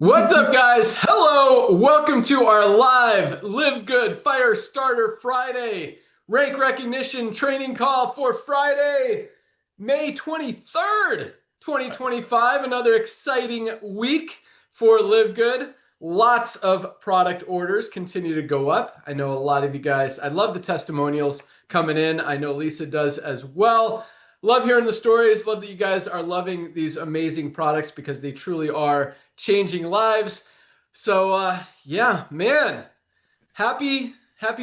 What's up, guys? Hello, welcome to our live Live Good Firestarter Friday rank recognition training call for Friday, May 23rd, 2025. Another exciting week for Live Good. Lots of product orders continue to go up. I know a lot of you guys, I love the testimonials coming in. I know Lisa does as well. Love hearing the stories. Love that you guys are loving these amazing products because they truly are changing lives. So yeah, man, happy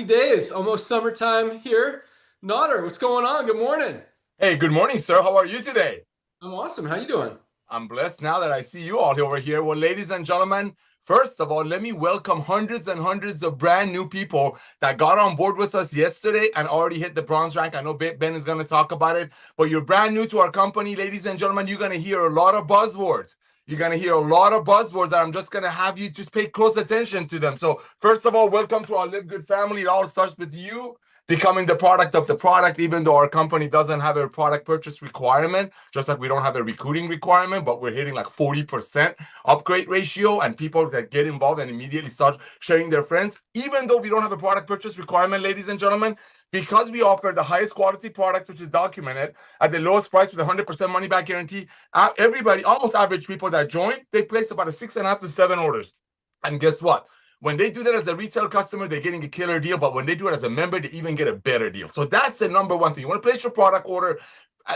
days. Almost summertime here. Nodder, what's going on? Good morning. Hey, good morning, sir. How are you today? I'm awesome. How you doing? I'm blessed now that I see you all over here. Well, ladies and gentlemen, first of all, let me welcome hundreds and hundreds of brand new people that got on board with us yesterday and already hit the bronze rank. I know Ben is going to talk about it, but you're brand new to our company, ladies and gentlemen. You're going to hear a lot of buzzwords. You're going to hear a lot of buzzwords that I'm just going to have you just pay close attention to them. So first of all, welcome to our Live Good family. It all starts with you becoming the product of the product, even though our company doesn't have a product purchase requirement, just like we don't have a recruiting requirement, but we're hitting like 40% upgrade ratio, and people that get involved and immediately start sharing their friends. Even though we don't have a product purchase requirement, ladies and gentlemen, because we offer the highest quality products, which is documented, at the lowest price with a 100% money back guarantee, everybody, almost average people that join, they place about a 6.5 to 7 orders. And guess what? When they do that as a retail customer, they're getting a killer deal. But when they do it as a member, they even get a better deal. So that's the number one thing. You want to place your product order.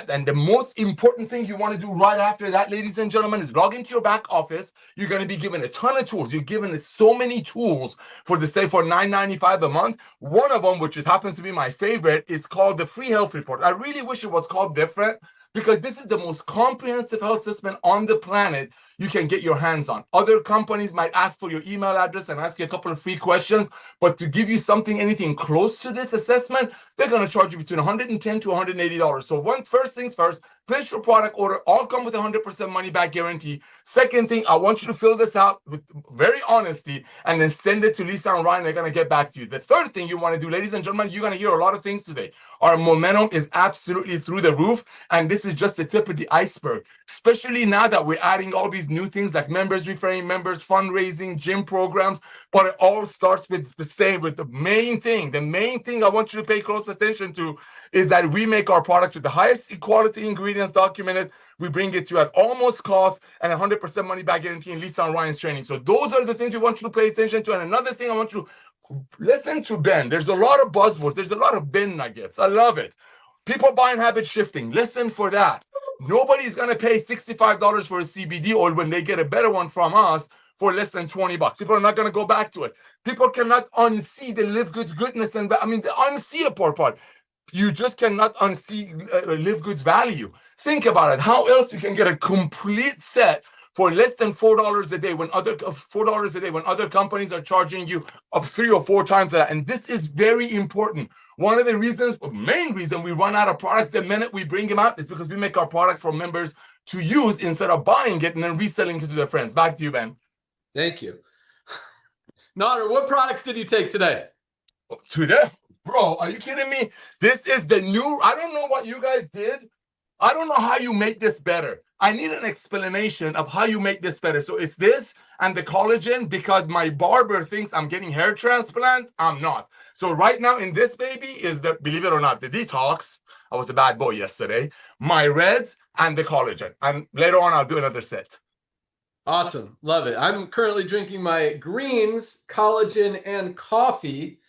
And the most important thing you want to do right after that, ladies and gentlemen, is log into your back office. You're going to be given a ton of tools. You're given so many tools for the say for $9.95 a month. One of them, which happens to be my favorite, is called the free health report. I really wish it was called different, because this is the most comprehensive health assessment on the planet you can get your hands on. Other companies might ask for your email address and ask you a couple of free questions, but to give you something, anything close to this assessment, they're going to charge you between $110 to $180. So first things first, place your product order, all come with 100% money back guarantee. Second thing, I want you to fill this out with very honesty and then send it to Lisa and Ryan. They're going to get back to you. The third thing you want to do, ladies and gentlemen, you're going to hear a lot of things today. Our momentum is absolutely through the roof, and this is just the tip of the iceberg, especially now that we're adding all these new things like members referring members, fundraising, gym programs. But it all starts with the main thing. The main thing I want you to pay close attention to is that we make our products with the highest quality ingredients documented. We bring it to you at almost cost and 100% money back guarantee in Lisa and Ryan's training. So those are the things we want you to pay attention to. And another thing I want you to listen to Ben. There's a lot of buzzwords. There's a lot of Ben nuggets. I love it. People buying habit shifting. Listen for that. Nobody's going to pay $65 for a CBD oil when they get a better one from us for less than $20. People are not going to go back to it. People cannot unsee the Live Good's goodness. And I mean, the unseeable part. You just cannot unsee Live Good's value. Think about it. How else you can get a complete set for less than $4 a day when other companies are charging you up 3 or 4 times that? And this is very important. One of the main reason we run out of products the minute we bring them out is because we make our product for members to use instead of buying it and then reselling it to their friends. Back to you, Ben. Thank you. Nodder, what products did you take today? Today? Bro, are you kidding me? This is the new, I don't know what you guys did. I don't know how you make this better. I need an explanation of how you make this better. So it's this and the collagen, because my barber thinks I'm getting hair transplant. I'm not. So right now in this baby is the, believe it or not, the detox. I was a bad boy yesterday. My reds and the collagen. And later on, I'll do another set. Awesome. Love it. I'm currently drinking my greens, collagen, and coffee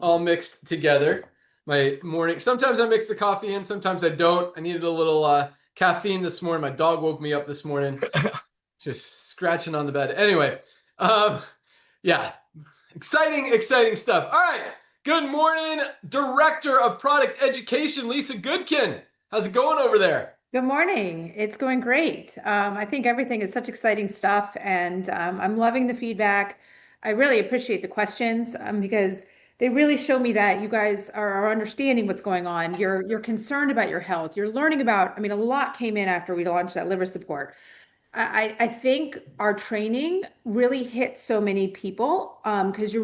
all mixed together. My morning. Sometimes I mix the coffee in, sometimes I don't. I needed a little caffeine this morning. My dog woke me up this morning, just scratching on the bed. Anyway, yeah, exciting stuff. All right. Good morning, Director of Product Education, Lisa Goodkin. How's it going over there? Good morning. It's going great. I think everything is such exciting stuff, and I'm loving the feedback. I really appreciate the questions because they really show me that you guys are understanding what's going on. You're concerned about your health. You're learning about, I mean, a lot came in after we launched that liver support. I think our training really hit so many people because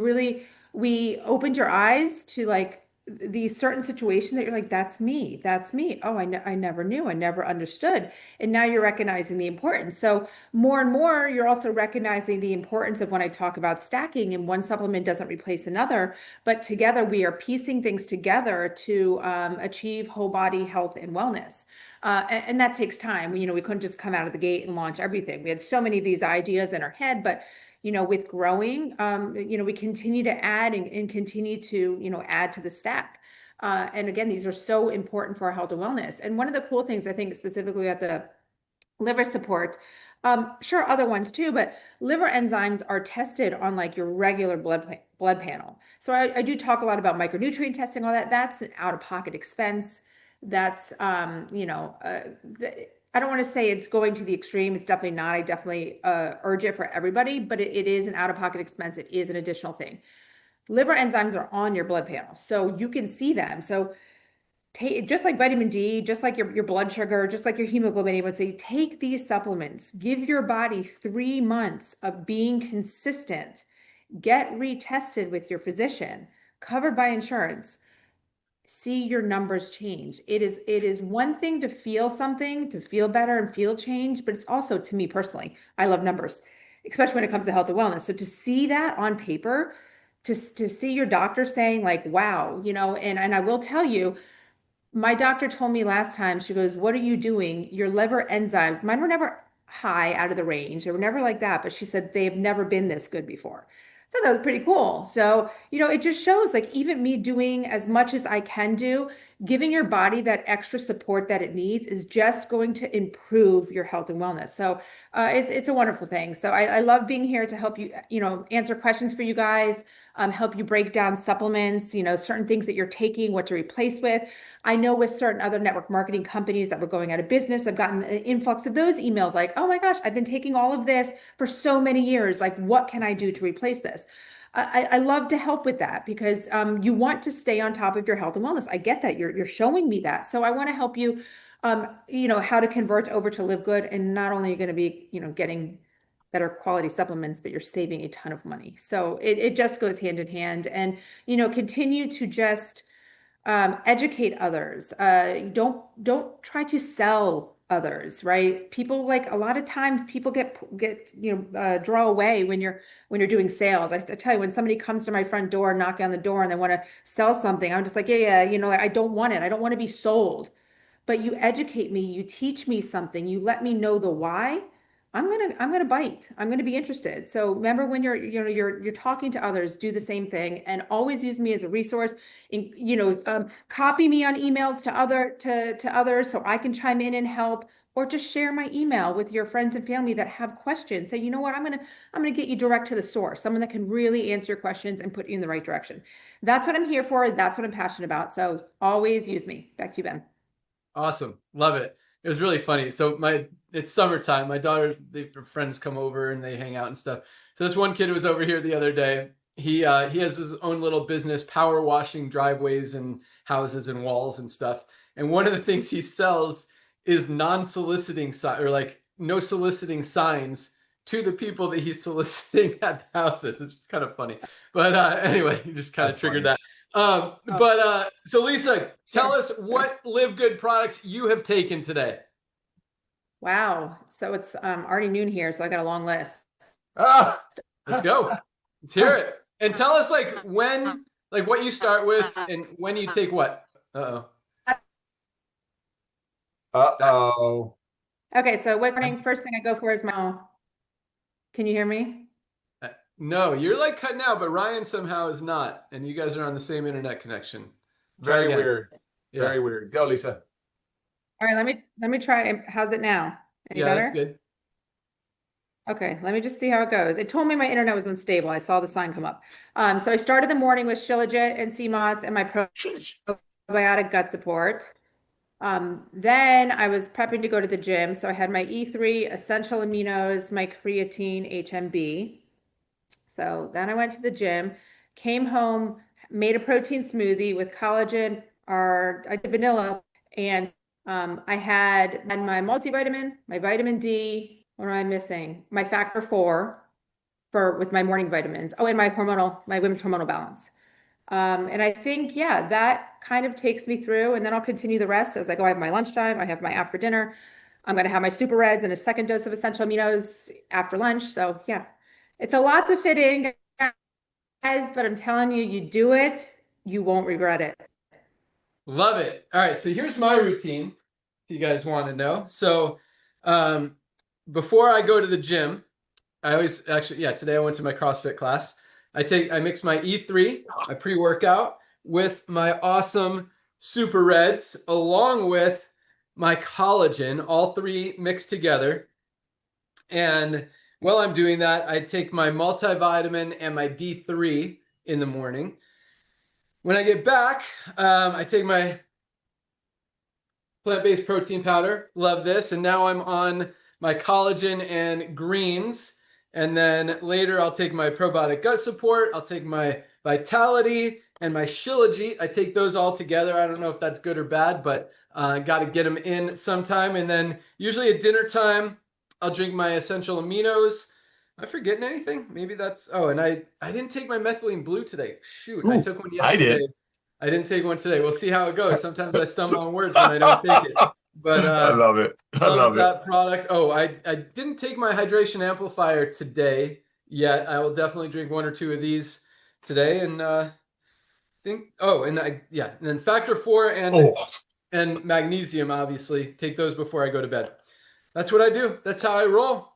we opened your eyes to like these certain situations that you're like, that's me, that's me. Oh, I never knew, I never understood. And now you're recognizing the importance. So more and more, you're also recognizing the importance of when I talk about stacking and one supplement doesn't replace another, but together we are piecing things together to achieve whole body health and wellness. And that takes time. We couldn't just come out of the gate and launch everything. We had so many of these ideas in our head, but with growing, we continue to add and continue to, add to the stack. And again, these are so important for our health and wellness. And one of the cool things I think specifically at the liver support, sure, other ones too, but liver enzymes are tested on like your regular blood panel. So I do talk a lot about micronutrient testing, all that. That's an out-of-pocket expense. That's, I don't want to say it's going to the extreme. It's definitely not. I definitely urge it for everybody, but it is an out-of-pocket expense. It is an additional thing. Liver enzymes are on your blood panel, so you can see them. So take, just like vitamin D, just like your blood sugar, just like your hemoglobin A1C, take these supplements. Give your body 3 months of being consistent. Get retested with your physician, covered by insurance. See your numbers change. It is one thing to feel something, to feel better and feel change, but it's also, to me personally, I love numbers, especially when it comes to health and wellness. So to see that on paper, to see your doctor saying like, wow, and I will tell you, my doctor told me last time, she goes, what are you doing? Your liver enzymes, mine were never high out of the range. They were never like that, but she said they've never been this good before. I thought that was pretty cool. So, it just shows like even me doing as much as I can do, giving your body that extra support that it needs is just going to improve your health and wellness. So, it's a wonderful thing. So I love being here to help you, answer questions for you guys, help you break down supplements, certain things that you're taking, what to replace with. I know with certain other network marketing companies that were going out of business, I've gotten an influx of those emails like, oh my gosh, I've been taking all of this for so many years. Like, what can I do to replace this? I love to help with that because you want to stay on top of your health and wellness. I get that you're showing me that. So I want to help you, how to convert over to LiveGood. And not only are you going to be, getting better quality supplements, but you're saving a ton of money. So it just goes hand in hand. And, continue to just educate others. Don't try to sell others, right? People, like, a lot of times people get draw away when you're doing sales. I tell you, when somebody comes to my front door, knocking on the door, and they want to sell something, I'm just like, yeah, I don't want it. I don't want to be sold. But you educate me, you teach me something, you let me know the why. I'm gonna bite. I'm gonna be interested. So remember, when you're talking to others, do the same thing and always use me as a resource. And copy me on emails to others so I can chime in and help, or just share my email with your friends and family that have questions. Say, you know what, I'm gonna get you direct to the source, someone that can really answer your questions and put you in the right direction. That's what I'm here for. That's what I'm passionate about. So always use me. Back to you, Ben. Awesome. Love it. It was really funny. So it's summertime. My their friends come over and they hang out and stuff. So this one kid was over here the other day. He has his own little business, power washing driveways and houses and walls and stuff. And one of the things he sells is non-soliciting or like no soliciting signs to the people that he's soliciting at the houses. It's kind of funny. But anyway, he just kind of That's triggered funny. that. So Lisa, tell Sure. us what LiveGood products you have taken today. Wow. So it's already noon here, so I got a long list. Ah! Let's go. Let's hear it. And tell us what you start with and when you take what. Uh-oh. Uh-oh. Okay, so what morning, first thing I go for is my, can you hear me? No, you're like cutting out, but Ryan somehow is not. And you guys are on the same internet connection. Try Very again. weird. Yeah. Very weird. Go, Lisa. All right, let me try. How's it now? Any Yeah, that's better? good. Okay, let me just see how it goes. It told me my internet was unstable. I saw the sign come up. So I started the morning with Shilajit and CMOS and my probiotic gut support. Then I was prepping to go to the gym. So I had my E3 essential aminos, my creatine HMB. So then I went to the gym, came home, made a protein smoothie with collagen, or I did vanilla, and I had my multivitamin, my vitamin D. What am I missing? My factor 4 for with my morning vitamins. Oh, and my women's hormonal balance. And I think, yeah, that kind of takes me through, and then I'll continue the rest as I go. I have my lunchtime, I have my after dinner. I'm going to have my super reds and a second dose of essential aminos after lunch. So, yeah, it's a lot to fit in, guys, but I'm telling you, you do it, you won't regret it. Love it. All right, so here's my routine, if you guys want to know. So, um, before I go to the gym, I always actually, yeah, today I went to my CrossFit class. I mix my E3, my pre-workout, with my awesome Super Reds, along with my collagen, all three mixed together. And while I'm doing that, I take my multivitamin and my D3 in the morning. When I get back, I take my plant-based protein powder. Love this. And now I'm on my collagen and greens. And then later I'll take my probiotic gut support. I'll take my vitality and my shilajit. I take those all together. I don't know if that's good or bad, but got to get them in sometime. And then usually at dinner time, I'll drink my essential aminos. Am I forgetting anything? Maybe that's, oh, and I didn't take my methylene blue today. Shoot, I Ooh, took one I yesterday. did. I didn't take one today. We'll see how it goes. Sometimes I stumble on words when I don't take it. But I love it. I love love it. that product. Oh, I didn't take my hydration amplifier today yet. I will definitely drink one or two of these today. And think and then factor 4 Oh, and magnesium, obviously. Take those before I go to bed. That's what I do. That's how I roll.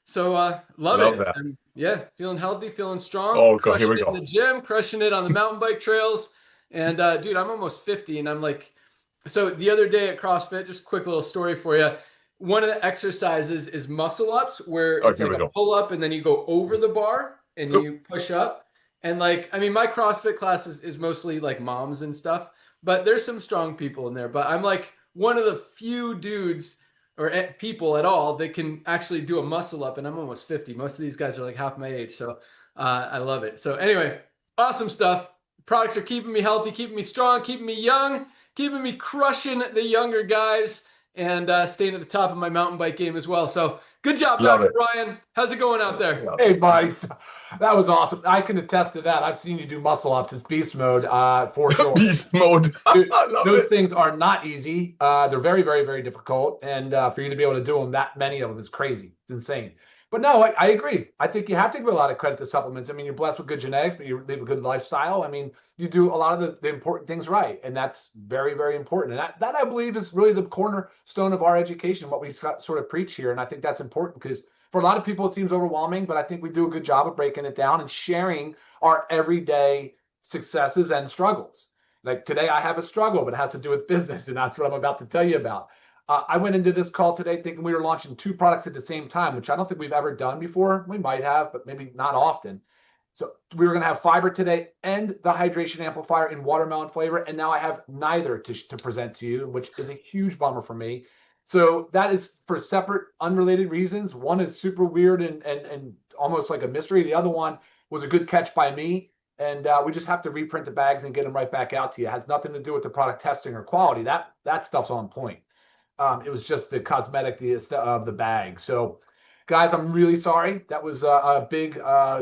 So love love it. that. And yeah, feeling healthy, feeling strong, Oh, God, here crushing we it in go. the gym, crushing it on the mountain bike trails. And dude, I'm almost 50 and I'm like, so the other day at CrossFit, just a quick little story for you. One of the exercises is muscle ups where Oh, it's here like we a go. pull up and then you go over the bar and Oop. you push up. And like, I mean, my CrossFit class is mostly like moms and stuff, but there's some strong people in there. But I'm like one of the few dudes or people at all that can actually do a muscle up, and I'm almost 50. Most of these guys are like half my age, so I love it. So anyway, awesome stuff. Products are keeping me healthy, keeping me strong, keeping me young, keeping me crushing the younger guys, and staying at the top of my mountain bike game as well. So good job, Love Dr. it. Ryan. How's it going out there? Hey, buddy, that was awesome. I can attest to that. I've seen you do muscle ups. It's beast mode, for sure. Beast mode. Dude, I love those it. things are not easy. They're very, very, very difficult. And for you to be able to do them, that many of them, is crazy. It's insane. But no, I agree. I think you have to give a lot of credit to supplements. I mean, you're blessed with good genetics, but you live a good lifestyle. I mean, you do a lot of the important things right. And that's very, very important. And that I believe is really the cornerstone of our education, what we sort of preach here. And I think that's important because for a lot of people, it seems overwhelming, but I think we do a good job of breaking it down and sharing our everyday successes and struggles. Like today, I have a struggle, but it has to do with business, and that's what I'm about to tell you about. I went into this call today thinking we were launching two products at the same time, which I don't think we've ever done before. We might have, but maybe not often. So we were going to have fiber today and the hydration amplifier in watermelon flavor, and now I have neither to present to you, which is a huge bummer for me. So that is for separate, unrelated reasons. One is super weird and almost like a mystery. The other one was a good catch by me. And we just have to reprint the bags and get them right back out to you. It has nothing to do with the product testing or quality. That stuff's on point. It was just the cosmetic of the bag. So, guys, I'm really sorry. That was a big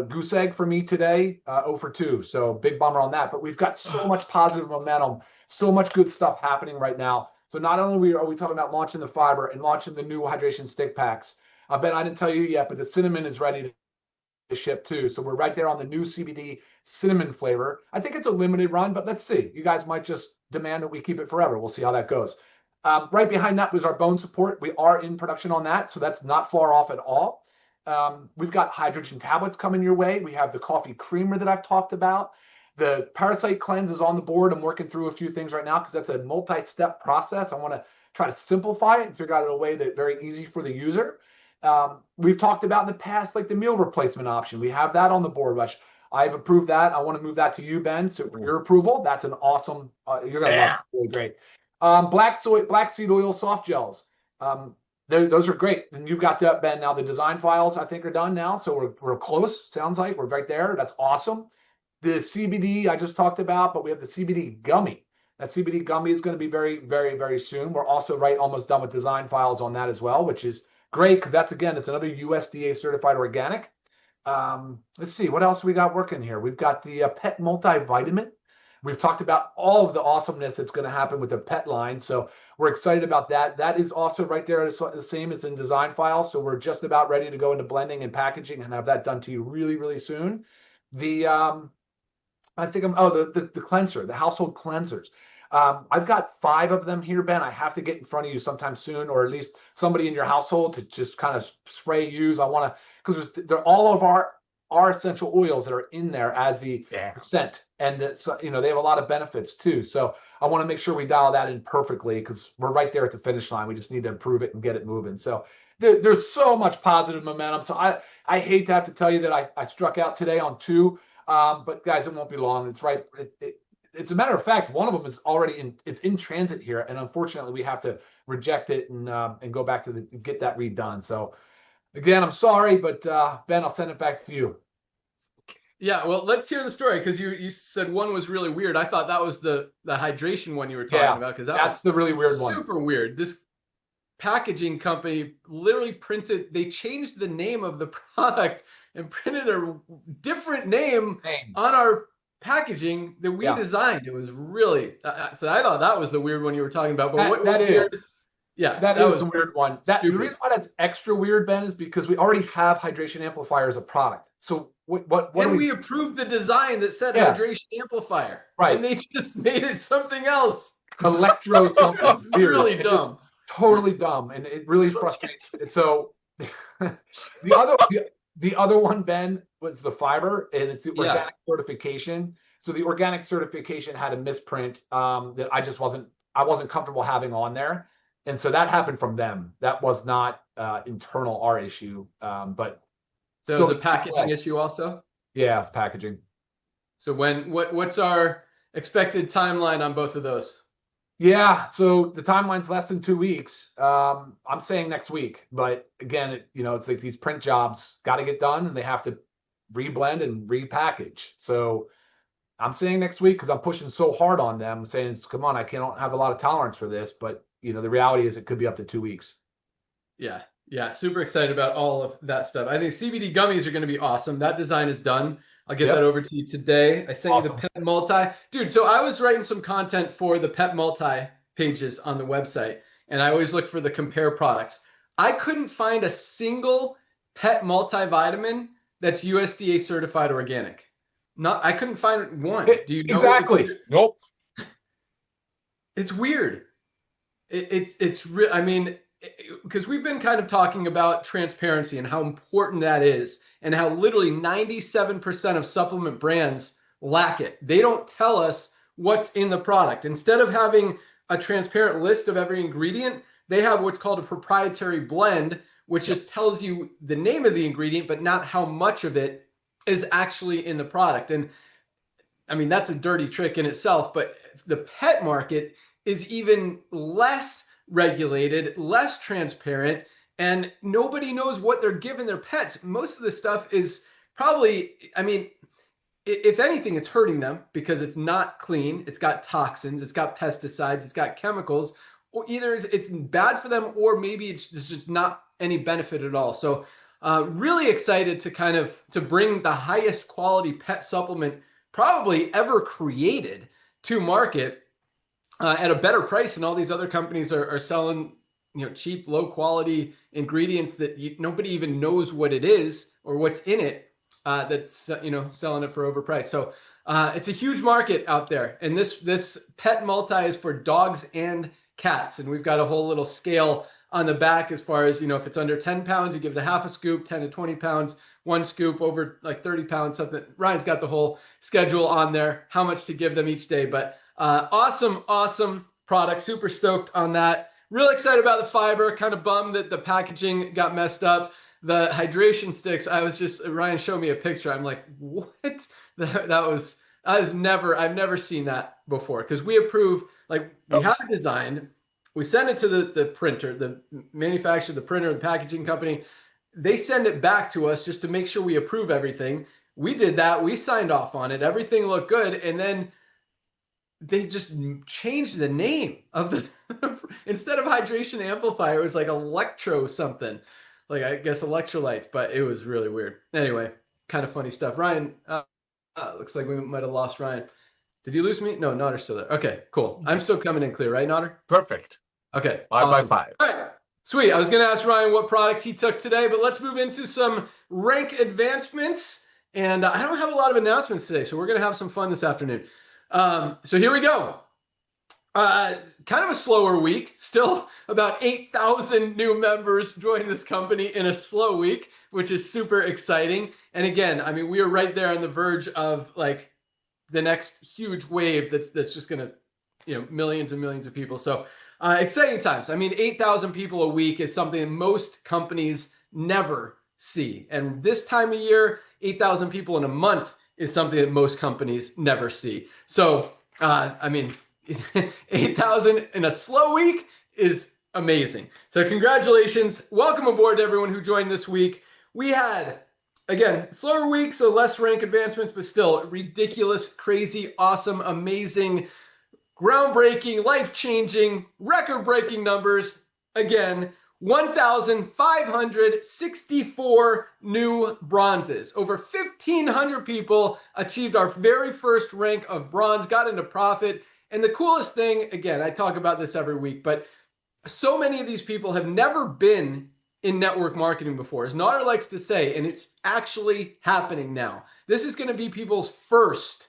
goose egg for me today, 0 for 2. So big bummer on that. But we've got so much positive momentum, so much good stuff happening right now. So not only are we talking about launching the fiber and launching the new hydration stick packs, Ben, I didn't tell you yet, but the cinnamon is ready to ship too. So we're right there on the new CBD cinnamon flavor. I think it's a limited run, but let's see. You guys might just demand that we keep it forever. We'll see how that goes. Right behind that was our bone support. We are in production on that, so that's not far off at all. We've got hydrogen tablets coming your way. We have the coffee creamer that I've talked about. The parasite cleanse is on the board. I'm working through a few things right now because that's a multi-step process. I want to try to simplify it and figure out a way that's very easy for the user. We've talked about in the past, like the meal replacement option. We have that on the board, which I've approved that. I want to move that to you, Ben. So for your approval, that's an awesome, you're going to love it. Really great. Black seed oil soft gels. Those are great. And you've got that, Ben. Now the design files, I think, are done now. So we're close. Sounds like we're right there. That's awesome. The CBD I just talked about, but we have the CBD gummy. That CBD gummy is going to be very, very, very soon. We're also almost done with design files on that as well, which is great because that's, again, it's another USDA certified organic. Let's see what else we got working here. We've got the pet multivitamin. We've talked about all of the awesomeness that's going to happen with the pet line. So we're excited about that. That is also right there, the same as in design file. So we're just about ready to go into blending and packaging and have that done to you really, really soon. The I think the cleanser, the household cleansers. I've got 5 of them here, Ben. I have to get in front of you sometime soon, or at least somebody in your household to just kind of spray, use. I want to, because they're all of our essential oils that are in there as the scent, and that's, they have a lot of benefits too. So I want to make sure we dial that in perfectly, because we're right there at the finish line. We just need to improve it and get it moving. So there's so much positive momentum. So I hate to have to tell you that I struck out today on 2. But guys, it won't be long. It's right. It's a matter of fact, one of them is already it's in transit here, and unfortunately, we have to reject it and go back to get that redone. So, again, I'm sorry, but Ben, I'll send it back to you. Yeah, well, let's hear the story, because you said one was really weird. I thought that was the hydration one you were talking about, because that's the really weird one. Super weird. This packaging company literally they changed the name of the product and printed a different name on our packaging that we designed. It was really, so I thought that was the weird one you were talking about. But that is the weird one. The reason why that's extra weird, Ben, is because we already have hydration amplifier as a product. So what we approved the design that said hydration amplifier, right? And they just made it something else. Electro something. It's really dumb. Totally dumb, and it really frustrates me. So the other one, Ben, was the fiber, and it's the organic certification. So the organic certification had a misprint that I wasn't comfortable having on there, and so that happened from them. That was not internal our issue, but so it was a packaging issue also. Yeah, it's packaging. So what's our expected timeline on both of those? Yeah, so the timeline's less than 2 weeks. I'm saying next week, but again, it's like these print jobs got to get done, and they have to reblend and repackage. So I'm saying next week, because I'm pushing so hard on them, I'm saying, come on, I can't have a lot of tolerance for this, but the reality is it could be up to 2 weeks. Yeah, super excited about all of that stuff. I think CBD gummies are going to be awesome. That design is done. I'll get that over to you today. I sent you the Pet Multi. Dude, so I was writing some content for the Pet Multi pages on the website, and I always look for the compare products. I couldn't find a single Pet multivitamin that's USDA certified organic. I couldn't find one. Do you know? Exactly. Nope. It's weird. It's real. I mean, because we've been kind of talking about transparency and how important that is, and how literally 97% of supplement brands lack it. They don't tell us what's in the product. Instead of having a transparent list of every ingredient, they have what's called a proprietary blend, which just tells you the name of the ingredient, but not how much of it is actually in the product. And I mean, that's a dirty trick in itself, but the pet market is even less regulated, less transparent, and nobody knows what they're giving their pets. Most of the stuff is probably, I mean, if anything, it's hurting them because it's not clean. It's got toxins, it's got pesticides, it's got chemicals, or either it's bad for them, or maybe it's just not any benefit at all. So really excited to bring the highest quality pet supplement probably ever created to market at a better price than all these other companies are selling, cheap, low quality ingredients that nobody even knows what it is or what's in it, that's, selling it for overpriced. So it's a huge market out there. And this Pet Multi is for dogs and cats. And we've got a whole little scale on the back as far as, if it's under 10 pounds, you give it a half a scoop, 10 to 20 pounds, 1 scoop, over like 30 pounds, something. Ryan's got the whole schedule on there, how much to give them each day. But awesome product. Super stoked on that. Real excited about the fiber. Kind of bummed that the packaging got messed up. The hydration sticks, Ryan showed me a picture. I'm like, what? I've never seen that before. Because we approve, like, we have it designed, we send it to the printer, the manufacturer, the printer, the packaging company. They send it back to us just to make sure we approve everything. We did that. We signed off on it. Everything looked good. And then they just changed the name of the instead of hydration amplifier, it was like electro something, like I guess electrolytes, but it was really weird. Anyway, kind of funny stuff. Ryan, looks like we might have lost Ryan. Did you lose me? No, Notter's still there. Okay, cool. I'm still coming in clear, right, Notter? Perfect. Okay, 5 by awesome. 5. All right, sweet. I was going to ask Ryan what products he took today, but let's move into some rank advancements. And I don't have a lot of announcements today, so we're going to have some fun this afternoon. So here we go. Kind of a slower week. Still about 8,000 new members joined this company in a slow week, which is super exciting. And again, I mean, we are right there on the verge of like the next huge wave that's just going to, you know, millions and millions of people. So exciting times. I mean, 8,000 people a week is something that most companies never see. And this time of year, 8,000 people in a month is something that most companies never see. So, I mean, 8,000 in a slow week is amazing. So congratulations. Welcome aboard to everyone who joined this week. We had, again, slower week, so less rank advancements, but still ridiculous, crazy, awesome, amazing, groundbreaking, life-changing, record-breaking numbers. Again, 1,564 new bronzes. Over 1,500 people achieved our very first rank of bronze, got into profit. And the coolest thing, again, I talk about this every week, but so many of these people have never been in network marketing before, as Nader likes to say, and it's actually happening now. This is going to be people's first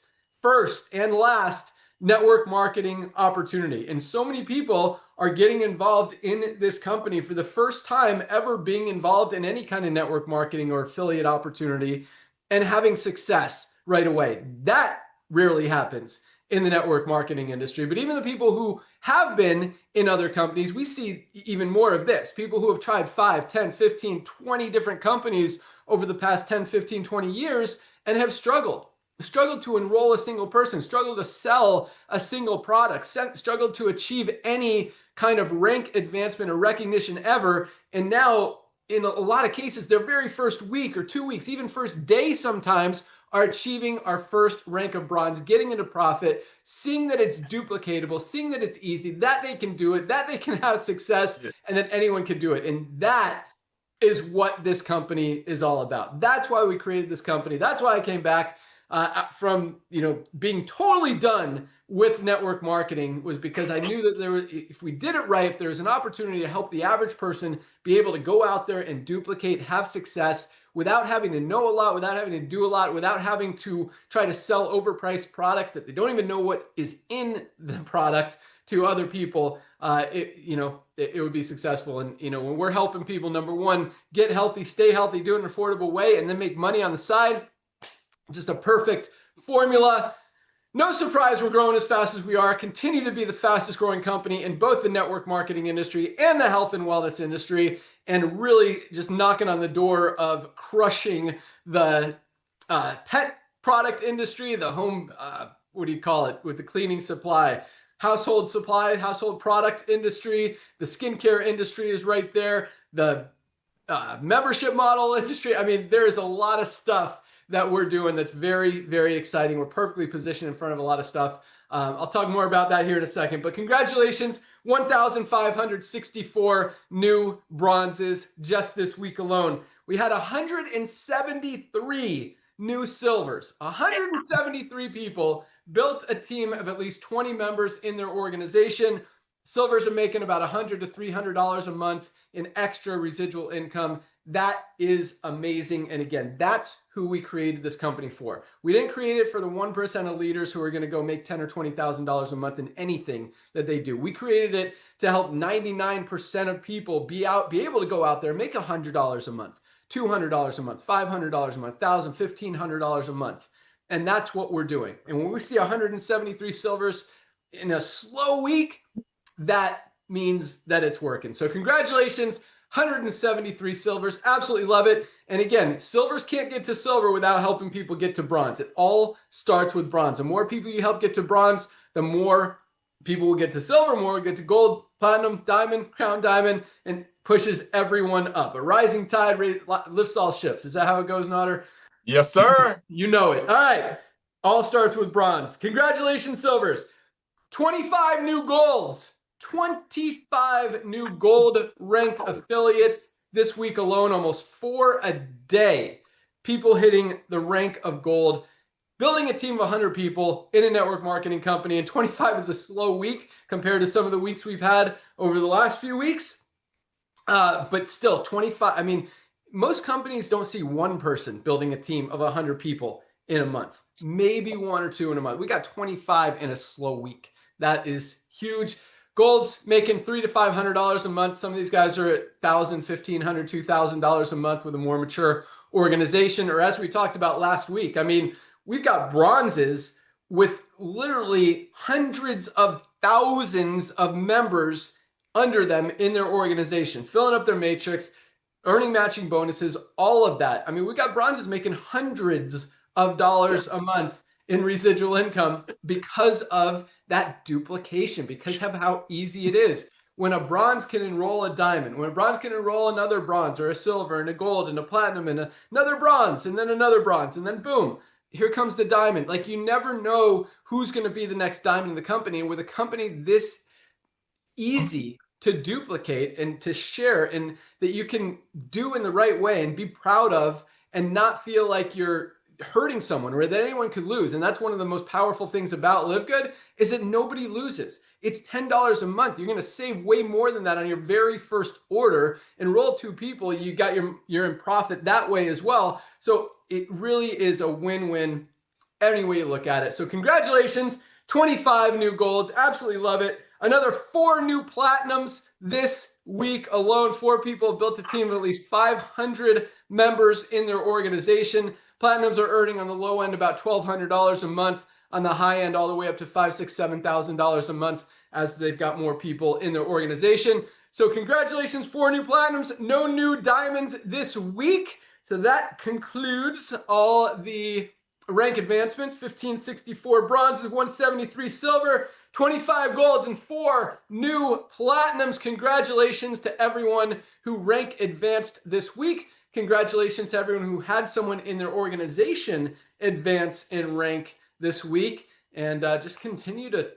and last network marketing opportunity. And so many people are getting involved in this company for the first time ever being involved in any kind of network marketing or affiliate opportunity and having success right away. That rarely happens in the network marketing industry. But even the people who have been in other companies, we see even more of this. People who have tried 5, 10, 15, 20 different companies over the past 10, 15, 20 years and have struggled to enroll a single person, struggled to sell a single product, struggled to achieve any kind of rank advancement or recognition ever. And now, in a lot of cases, their very first week or 2 weeks, even first day sometimes, are achieving our first rank of bronze, getting into profit, seeing that it's duplicatable, seeing that it's easy, that they can do it, that they can have success, and that anyone can do it. And that is what this company is all about. That's why we created this company. That's why I came back from, you know, being totally done with network marketing, was because I knew that there was, if we did it right, if there was an opportunity to help the average person be able to go out there and duplicate, have success without having to know a lot, without having to do a lot, without having to try to sell overpriced products that they don't even know what is in the product to other people, it would be successful. And, you know, when we're helping people, number one, get healthy, stay healthy, do it in an affordable way, and then make money on the side, just a perfect formula. No surprise we're growing as fast as we are, continue to be the fastest growing company in both the network marketing industry and the health and wellness industry, and really just knocking on the door of crushing the pet product industry, the home, what do you call it, with the cleaning supply, household product industry, the skincare industry is right there, the membership model industry. I mean, there is a lot of stuff that we're doing that's very, very exciting. We're perfectly positioned in front of a lot of stuff. I'll talk more about that here in a second, but congratulations, 1,564 new bronzes just this week alone. We had 173 new silvers. 173 people built a team of at least 20 members in their organization. Silvers are making about $100 to $300 a month in extra residual income. That is amazing. And again, that's who we created this company for. We didn't create it for the 1% of leaders who are going to go make $10,000 or $20,000 a month in anything that they do. We created it to help 99% of people be able to go out there, make $100 a month, $200 a month, $500 a month, $1,000, $1,500 a month. And that's what we're doing. And when we see 173 silvers in a slow week, that means that it's working. So congratulations, 173 silvers. Absolutely love it. And again, silvers can't get to silver without helping people get to bronze. It all starts with bronze. The more people you help get to bronze, the more people will get to silver, more will get to gold, platinum, diamond, crown diamond, and pushes everyone up. A rising tide lifts all ships. Is that how it goes, Nader? Yes, sir. You know it. All right. All starts with bronze. Congratulations, silvers. 25 new golds. 25 new gold ranked affiliates this week alone, almost 4 a day. People hitting the rank of gold. building a team of 100 people in a network marketing company, and 25 is a slow week compared to some of the weeks we've had over the last few weeks. But still, 25, I mean, most companies don't see one person building a team of 100 people in a month, maybe one or two in a month. We got 25 in a slow week. That is huge. Gold's making $300 to $500 a month. Some of these guys are at $1,000, $1,500, $2,000 a month with a more mature organization. Or as we talked about last week, I mean, we've got bronzes with literally hundreds of thousands of members under them in their organization, filling up their matrix, earning matching bonuses, all of that. I mean, we got bronzes making hundreds of dollars a month in residual income because of that duplication, because of how easy it is. When a bronze can enroll a diamond, when a bronze can enroll another bronze or a silver and a gold and a platinum and another bronze and then another bronze, and then boom, here comes the diamond. Like, you never know who's going to be the next diamond in the company. And with a company this easy to duplicate and to share, and that you can do in the right way and be proud of and not feel like you're hurting someone or that anyone could lose. And that's one of the most powerful things about LiveGood, is that nobody loses. It's $10 a month. You're going to save way more than that on your very first order. Enroll 2 people, you got you're in profit that way as well. So it really is a win-win any way you look at it. So congratulations, 25 new golds. Absolutely love it. Another 4 new platinums this week alone. 4 people have built a team of at least 500 members in their organization. Platinums are earning on the low end about $1,200 a month, on the high end all the way up to $5,000, $6,000, $7,000 a month as they've got more people in their organization. So congratulations, 4 new platinums, no new diamonds this week. So that concludes all the rank advancements. 1564 bronzes, 173 silver, 25 golds, and 4 new platinums. Congratulations to everyone who rank advanced this week. Congratulations to everyone who had someone in their organization advance in rank this week. And just continue to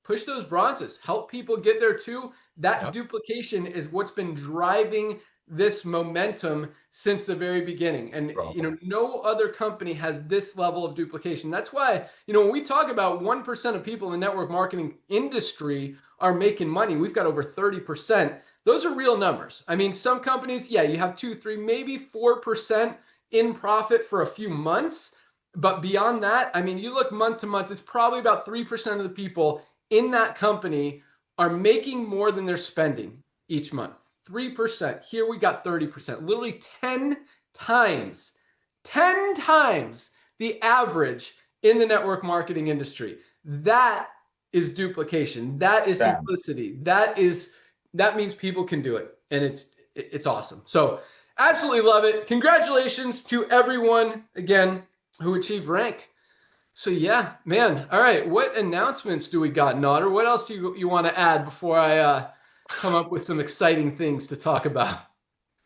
push those bronzes. Help people get there too. That duplication is what's been driving this momentum since the very beginning. And you know, no other company has this level of duplication. That's why, you know, when we talk about 1% of people in the network marketing industry are making money, we've got over 30%. Those are real numbers. I mean, some companies, yeah, you have 2, 3, maybe 4% in profit for a few months. But beyond that, I mean, you look month to month, it's probably about 3% of the people in that company are making more than they're spending each month. 3%. Here we got 30%, literally 10 times the average in the network marketing industry. That is duplication. That is simplicity. That means people can do it, and it's awesome. So absolutely love it. Congratulations to everyone again who achieved rank. So yeah, man. All right, what announcements do we got, Nodder? What else do you want to add before I come up with some exciting things to talk about?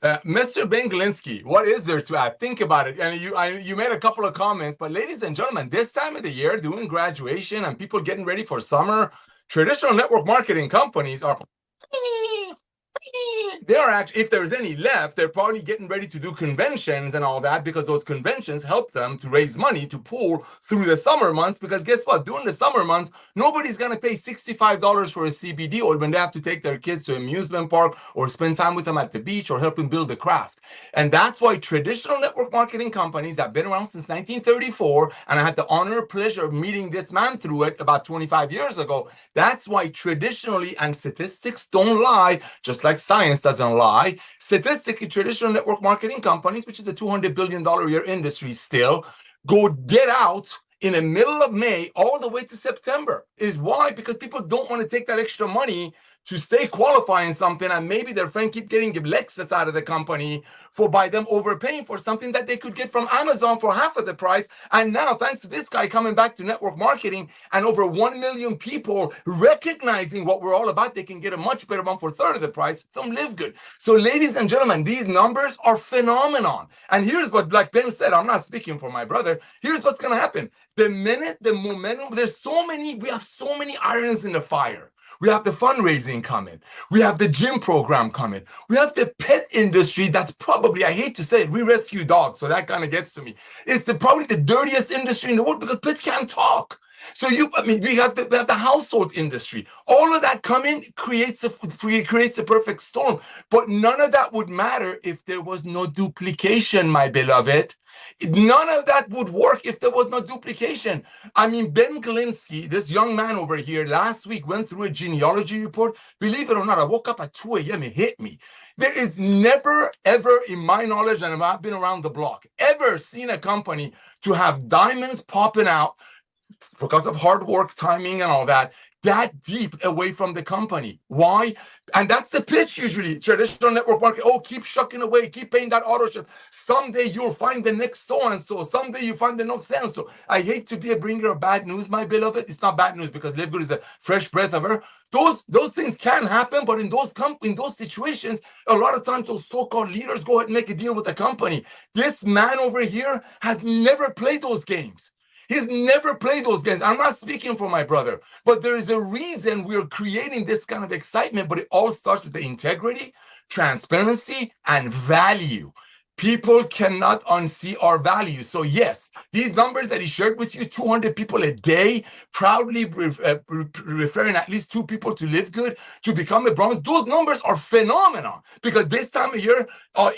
Mr. Ben Glinsky, what is there to add? Think about it. And you made a couple of comments, but ladies and gentlemen, this time of the year, doing graduation and people getting ready for summer, traditional network marketing companies are they are actually, if there's any left, they're probably getting ready to do conventions and all that, because those conventions help them to raise money to pool through the summer months. Because guess what? During the summer months, nobody's going to pay $65 for a CBD oil when they have to take their kids to an amusement park or spend time with them at the beach or help them build a craft. And that's why traditional network marketing companies have been around since 1934. And I had the honor and pleasure of meeting this man through it about 25 years ago. That's why traditionally, and statistics don't lie, just like science doesn't lie, statistically, traditional network marketing companies, which is a $200 billion a year industry still, go dead out in the middle of May all the way to September. Is why? Because people don't want to take that extra money to stay qualifying something, and maybe their friend keep getting Lexus out of the company by them overpaying for something that they could get from Amazon for half of the price. And now, thanks to this guy coming back to network marketing and over 1 million people recognizing what we're all about, they can get a much better one for a third of the price from LiveGood. So ladies and gentlemen, these numbers are phenomenon. And here's what, like Ben said, I'm not speaking for my brother. Here's what's going to happen. The minute the momentum, we have so many irons in the fire. We have the fundraising coming. We have the gym program coming. We have the pet industry that's probably, I hate to say it, we rescue dogs, so that kind of gets to me. It's probably the dirtiest industry in the world because pets can't talk. So we have the household industry. All of that coming creates a perfect storm. But none of that would matter if there was no duplication, my beloved. None of that would work if there was no duplication. I mean, Ben Galinsky, this young man over here, last week went through a genealogy report. Believe it or not, I woke up at 2 a.m. It hit me. There is never, ever, in my knowledge, and I've been around the block, ever seen a company to have diamonds popping out because of hard work, timing, and all that deep away from the company. Why? And that's the pitch usually. Traditional network marketing, oh, keep shucking away, keep paying that auto ship. Someday you'll find the next so-and-so. Someday you find the next so-and-so. I hate to be a bringer of bad news, my beloved. It's not bad news because LiveGood is a fresh breath of air. Those things can happen, but in those situations, a lot of times those so-called leaders go ahead and make a deal with the company. This man over here has never played those games. He's never played those games. I'm not speaking for my brother, but there is a reason we're creating this kind of excitement, but it all starts with the integrity, transparency, and value. People cannot unsee our value. So yes, these numbers that he shared with you, 200 people a day, proudly referring at least 2 people to LiveGood to become a bronze, those numbers are phenomenal because this time of year,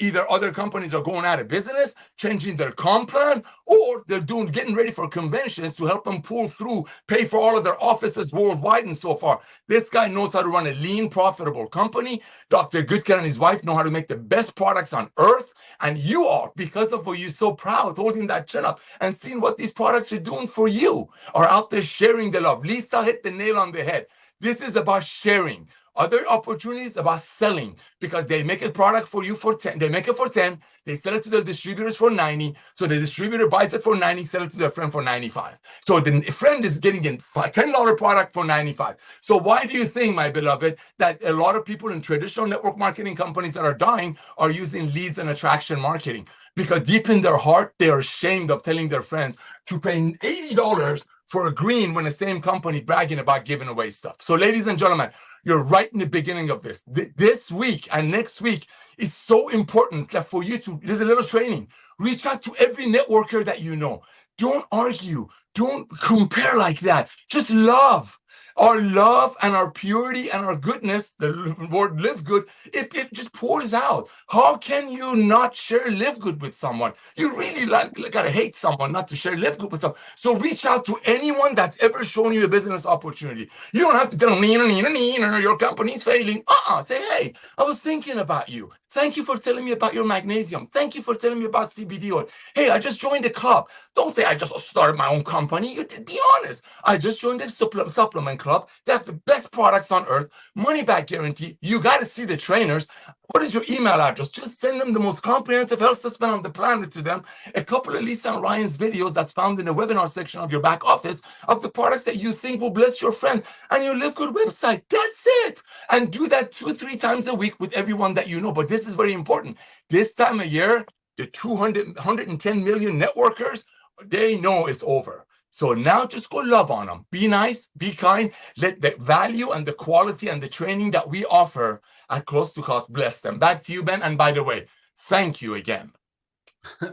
either other companies are going out of business, changing their comp plan, or they're getting ready for conventions to help them pull through, pay for all of their offices worldwide and so far. This guy knows how to run a lean, profitable company. Dr. Goodkin and his wife know how to make the best products on earth. And you all, because of what you're so proud, holding that chin up and seeing what these products are doing for you, are out there sharing the love. Lisa hit the nail on the head. This is about sharing. Other opportunities about selling because they make a product for you for 10. They make it for 10. They sell it to their distributors for 90. So the distributor buys it for 90, sell it to their friend for 95. So the friend is getting a $10 product for 95. So why do you think, my beloved, that a lot of people in traditional network marketing companies that are dying are using leads and attraction marketing? Because deep in their heart, they are ashamed of telling their friends to pay $80 for a green when the same company bragging about giving away stuff. So ladies and gentlemen, you're right in the beginning of this. This week and next week is so important that for you to, there's a little training. Reach out to every networker that you know. Don't argue. Don't compare like that. Just love. Our love and our purity and our goodness, the word LiveGood, it just pours out. How can you not share LiveGood with someone? You really gotta hate someone not to share LiveGood with them. So reach out to anyone that's ever shown you a business opportunity. You don't have to tell them, your company's failing. Say, hey, I was thinking about you. Thank you for telling me about your magnesium. Thank you for telling me about CBD oil. Hey, I just joined the club. Don't say I just started my own company. You be honest. I just joined the supplement club. They have the best products on earth. Money back guarantee. You got to see the trainers. What is your email address? Just send them the most comprehensive health system on the planet to them. A couple of Lisa and Ryan's videos that's found in the webinar section of your back office of the products that you think will bless your friend and your LiveGood website. That's it. And do that 2-3 times a week with everyone that you know. But this is very important. This time of year, the 110 million networkers, they know it's over. So now just go love on them. Be nice, be kind. Let the value and the quality and the training that we offer at close to cost bless them. Back to you, Ben. And by the way, thank you again.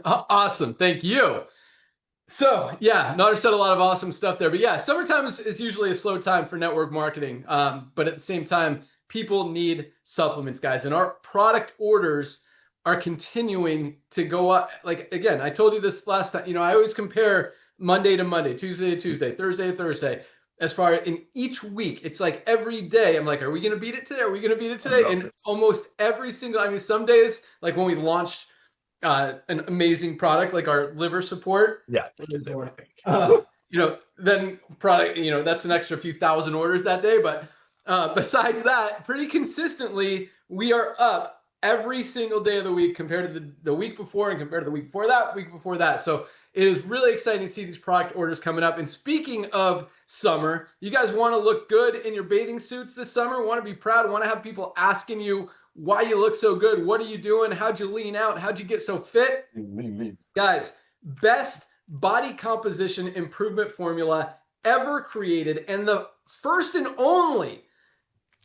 Awesome. Thank you. So yeah, Nader said a lot of awesome stuff there. But yeah, summertime is usually a slow time for network marketing. But at the same time, people need supplements, guys. And our product orders are continuing to go up. Like, again, I told you this last time, I always compare Monday to Monday, Tuesday to Tuesday, Thursday to Thursday. As far in each week, it's like every day I'm like, are we going to beat it today? Are we going to beat it today? And almost every single, some days, like when we launched an amazing product like our liver support. Yeah. Then product, that's an extra few thousand orders that day. But besides that, pretty consistently, we are up every single day of the week compared to the week before and compared to the week before that. So it is really exciting to see these product orders coming up. And speaking of summer, you guys want to look good in your bathing suits this summer, want to be proud, want to have people asking you why you look so good. What are you doing? How'd you lean out? How'd you get so fit? Guys, best body composition improvement formula ever created, and the first and only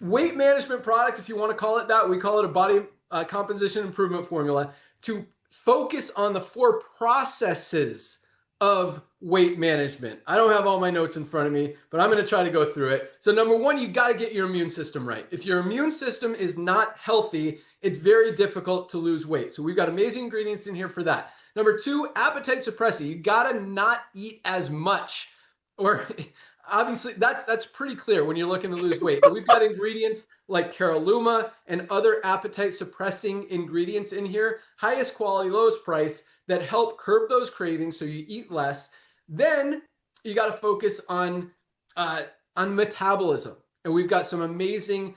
weight management product, if you want to call it that. We call it a body composition improvement formula to focus on the 4 processes of weight management. I don't have all my notes in front of me, but I'm going to try to go through it. So number 1, you got to get your immune system right. If your immune system is not healthy, it's very difficult to lose weight. So we've got amazing ingredients in here for that. Number 2, appetite suppressant. You got to not eat as much, or obviously that's pretty clear when you're looking to lose weight. But we've got ingredients like caralluma and other appetite suppressing ingredients in here, highest quality, lowest price, that help curb those cravings so you eat less. Then you got to focus on metabolism. And we've got some amazing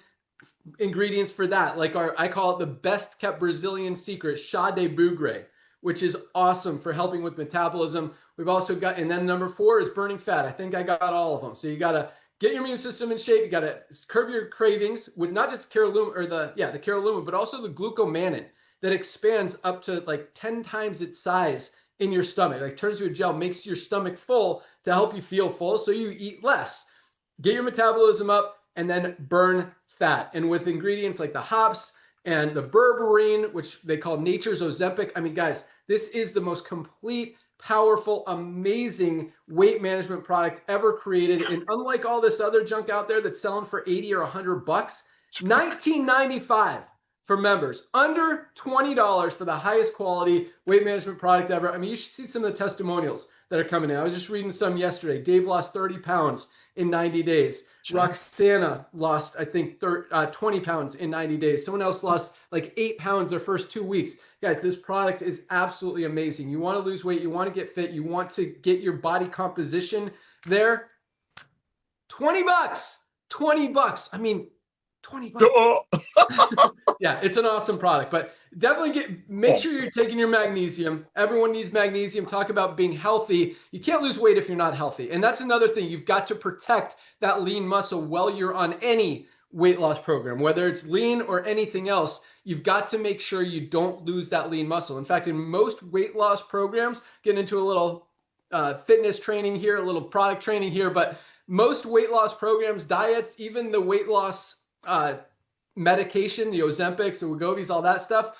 ingredients for that, like I call it the best kept Brazilian secret, chá de bugre, which is awesome for helping with metabolism. We've also got, and then number 4 is burning fat. I think I got all of them. So you got to get your immune system in shape. You got to curb your cravings with not just caralluma, or the caralluma, but also the glucomannan that expands up to like 10 times its size in your stomach, like turns to a gel, makes your stomach full to help you feel full so you eat less. Get your metabolism up and then burn fat. And with ingredients like the hops and the berberine, which they call nature's Ozempic. I mean, guys, this is the most complete, powerful, amazing weight management product ever created. And unlike all this other junk out there that's selling for 80 or 100 bucks, $19.95 for members, under $20 for the highest quality weight management product ever. I mean, you should see some of the testimonials that are coming in. I was just reading some yesterday. Dave lost 30 pounds in 90 days. Roxana lost, I think, 20 pounds in 90 days. Someone else lost like 8 pounds their first 2 weeks. Guys, this product is absolutely amazing. You want to lose weight, you want to get fit, you want to get your body composition there. 20 bucks. 20 bucks. I mean, 20 bucks. Yeah, it's an awesome product, but definitely make sure you're taking your magnesium. Everyone needs magnesium. Talk about being healthy. You can't lose weight if you're not healthy. And that's another thing. You've got to protect that lean muscle while you're on any weight loss program, whether it's lean or anything else. You've got to make sure you don't lose that lean muscle. In fact, in most weight loss programs, getting into a little fitness training here, a little product training here, but most weight loss programs, diets, even the weight loss medication, the Ozempics, the Wegovy's, all that stuff,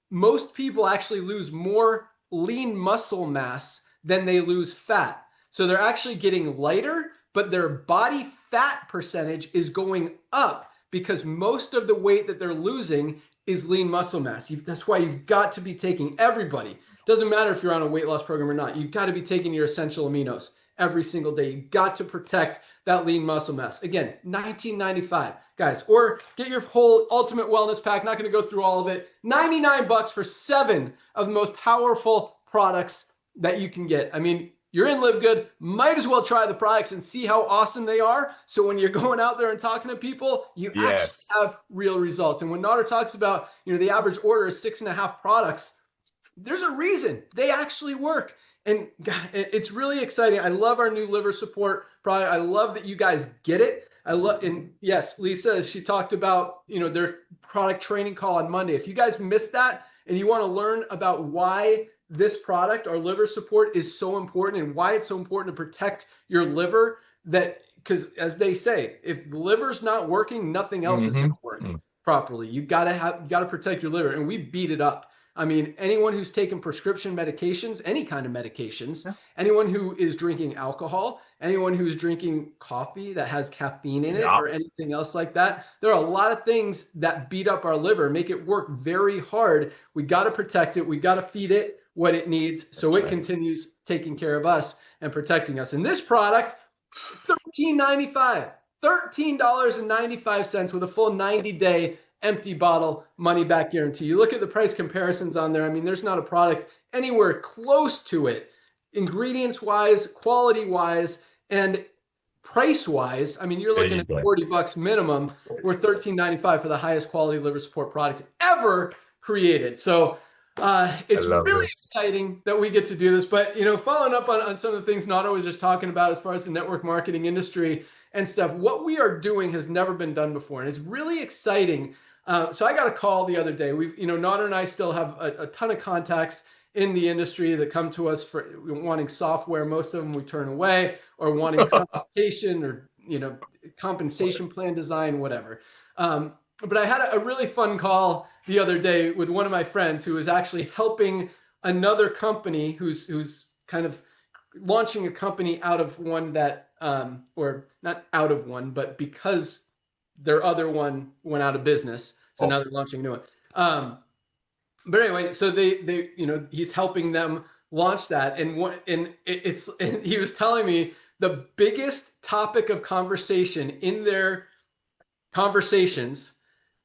most people actually lose more lean muscle mass than they lose fat. So they're actually getting lighter, but their body fat percentage is going up because most of the weight that they're losing is lean muscle mass. That's why you've got to be taking, everybody, doesn't matter if you're on a weight loss program or not, you've got to be taking your essential aminos every single day. You've got to protect that lean muscle mass. Again, $19.95, guys, or get your whole ultimate wellness pack. Not going to go through all of it. 99 bucks for 7 of the most powerful products that you can get. I mean, you're in LiveGood, might as well try the products and see how awesome they are. So when you're going out there and talking to people, you actually have real results. And when Nader talks about, the average order is 6.5 products, there's a reason they actually work. And God, it's really exciting. I love our new liver support product. I love that you guys get it. And yes, Lisa, she talked about, their product training call on Monday. If you guys missed that and you want to learn about why this product, our liver support, is so important and why it's so important to protect your liver, because as they say, if the liver's not working, nothing else is going to work properly. You got to protect your liver, and we beat it up. I mean, anyone who's taken prescription medications, any kind of medications, anyone who is drinking alcohol, anyone who's drinking coffee that has caffeine in it or anything else like that, there are a lot of things that beat up our liver, make it work very hard. We got to protect it. We got to feed it what it needs so it continues taking care of us and protecting us. And this product, $13.95, $13.95 with a full 90-day empty bottle money back guarantee. You look at the price comparisons on there. I mean, there's not a product anywhere close to it, ingredients wise, quality wise, and price wise. I mean, you're looking at 40 bucks minimum, or $13.95 for the highest quality liver support product ever created. So it's really exciting that we get to do this. But following up on some of the things Nader was just talking about as far as the network marketing industry and stuff, what we are doing has never been done before, and it's really exciting. So I got a call the other day. Nader and I still have a ton of contacts in the industry that come to us for wanting software. Most of them we turn away, or wanting consultation or compensation plan design, whatever. But I had a really fun call the other day with one of my friends who was actually helping another company who's kind of launching a company out of one that, or not out of one, but because their other one went out of business. So now they're launching a new one. But anyway, so they he's helping them launch that, and he was telling me the biggest topic of conversation in their conversations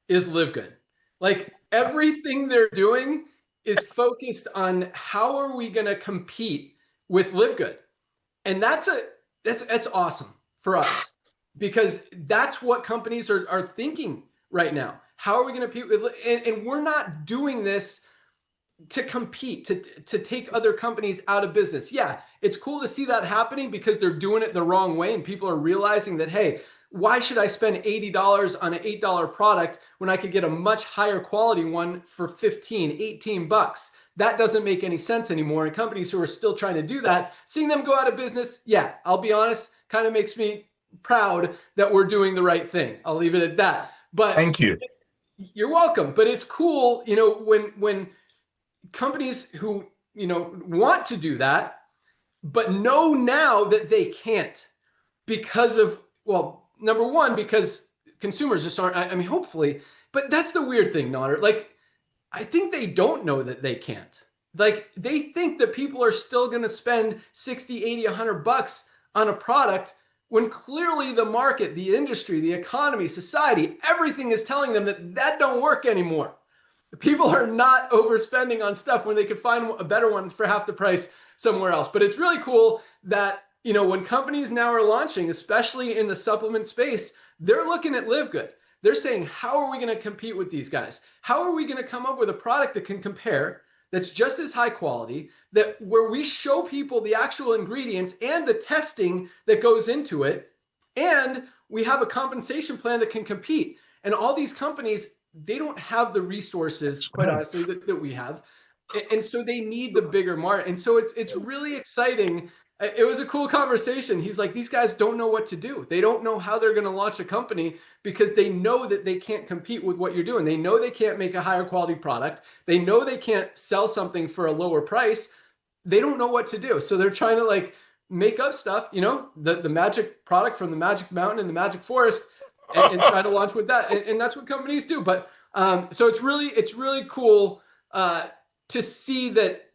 is LiveGood. Like everything they're doing is focused on how are we going to compete with LiveGood, and that's awesome for us because that's what companies are thinking right now. How are we going to compete with? And we're not doing this to compete, to take other companies out of business. Yeah, it's cool to see that happening because they're doing it the wrong way and people are realizing that, hey, why should I spend $80 on an $8 product when I could get a much higher quality one for 15, 18 bucks? That doesn't make any sense anymore. And companies who are still trying to do that, seeing them go out of business, yeah, I'll be honest, kind of makes me proud that we're doing the right thing. I'll leave it at that. But thank you. You're welcome. But it's cool, when companies who want to do that but know now that they can't because of, well, number one, because consumers just aren't, I mean, hopefully, but that's the weird thing, Nodder. Like, I think they don't know that they can't. Like, they think that people are still going to spend 60, 80, 100 bucks on a product when clearly the market, the industry, the economy, society, everything is telling them that don't work anymore. People are not overspending on stuff when they could find a better one for half the price somewhere else. But it's really cool that, when companies now are launching, especially in the supplement space, they're looking at LiveGood. They're saying, how are we going to compete with these guys? How are we going to come up with a product that can compare, that's just as high quality, that where we show people the actual ingredients and the testing that goes into it, and we have a compensation plan that can compete. And all these companies, they don't have the resources, quite honestly, that we have. And so they need the bigger market. And so it's really exciting. It was a cool conversation. He's like, these guys don't know what to do. They don't know how they're going to launch a company because they know that they can't compete with what you're doing. They know they can't make a higher quality product. They know they can't sell something for a lower price. They don't know what to do. So they're trying to make up stuff, the magic product from the magic mountain and the magic forest, and try to launch with that. And that's what companies do. But so it's really cool to see that,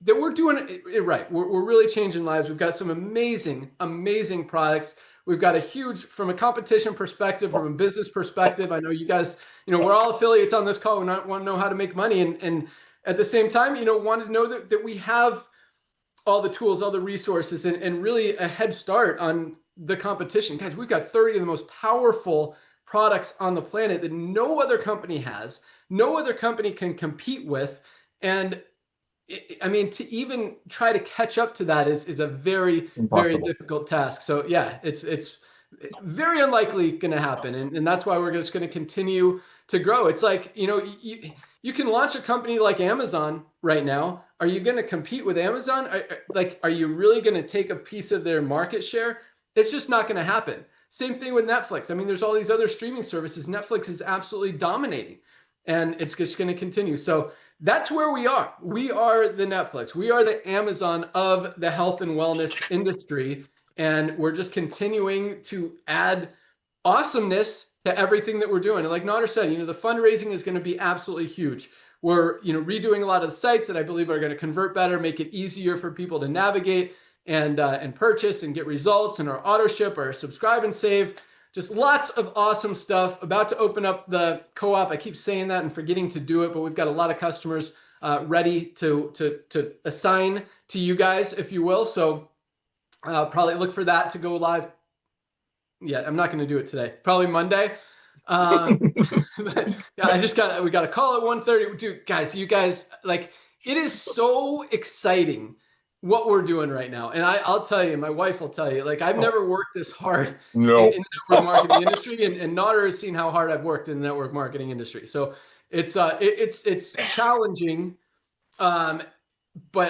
that we're doing it right. We're really changing lives. We've got some amazing, amazing products. We've got a huge, from a competition perspective, from a business perspective. I know you guys, we're all affiliates on this call. We want to know how to make money. And at the same time, want to know that we have all the tools, all the resources, and really a head start on the competition. Guys, we've got 30 of the most powerful products on the planet that no other company has, no other company can compete with. And I mean, to even try to catch up to that is a very, very difficult task. So yeah, it's very unlikely going to happen. And that's why we're just going to continue to grow. It's like, you can launch a company like Amazon right now. Are you going to compete with Amazon? Are you really going to take a piece of their market share? It's just not going to happen. Same thing with Netflix. I mean, there's all these other streaming services. Netflix is absolutely dominating, and it's just going to continue. So that's where we are. We are the Netflix. We are the Amazon of the health and wellness industry. And we're just continuing to add awesomeness to everything that we're doing. And like Nader said, the fundraising is going to be absolutely huge. We're, redoing a lot of the sites that I believe are going to convert better, make it easier for people to navigate and purchase and get results, and our auto ship, our subscribe and save. Just lots of awesome stuff. About to open up the co-op. I keep saying that and forgetting to do it, but we've got a lot of customers ready to assign to you guys, if you will. So probably look for that to go live. Yeah, I'm not going to do it today. Probably Monday. But yeah, we got a call at 1:30. Dude, guys, you guys, it is so exciting what we're doing right now. And I'll tell you, my wife will tell you, I've never worked this hard in the network marketing industry, and Nader has seen how hard I've worked in the network marketing industry. So it's challenging, but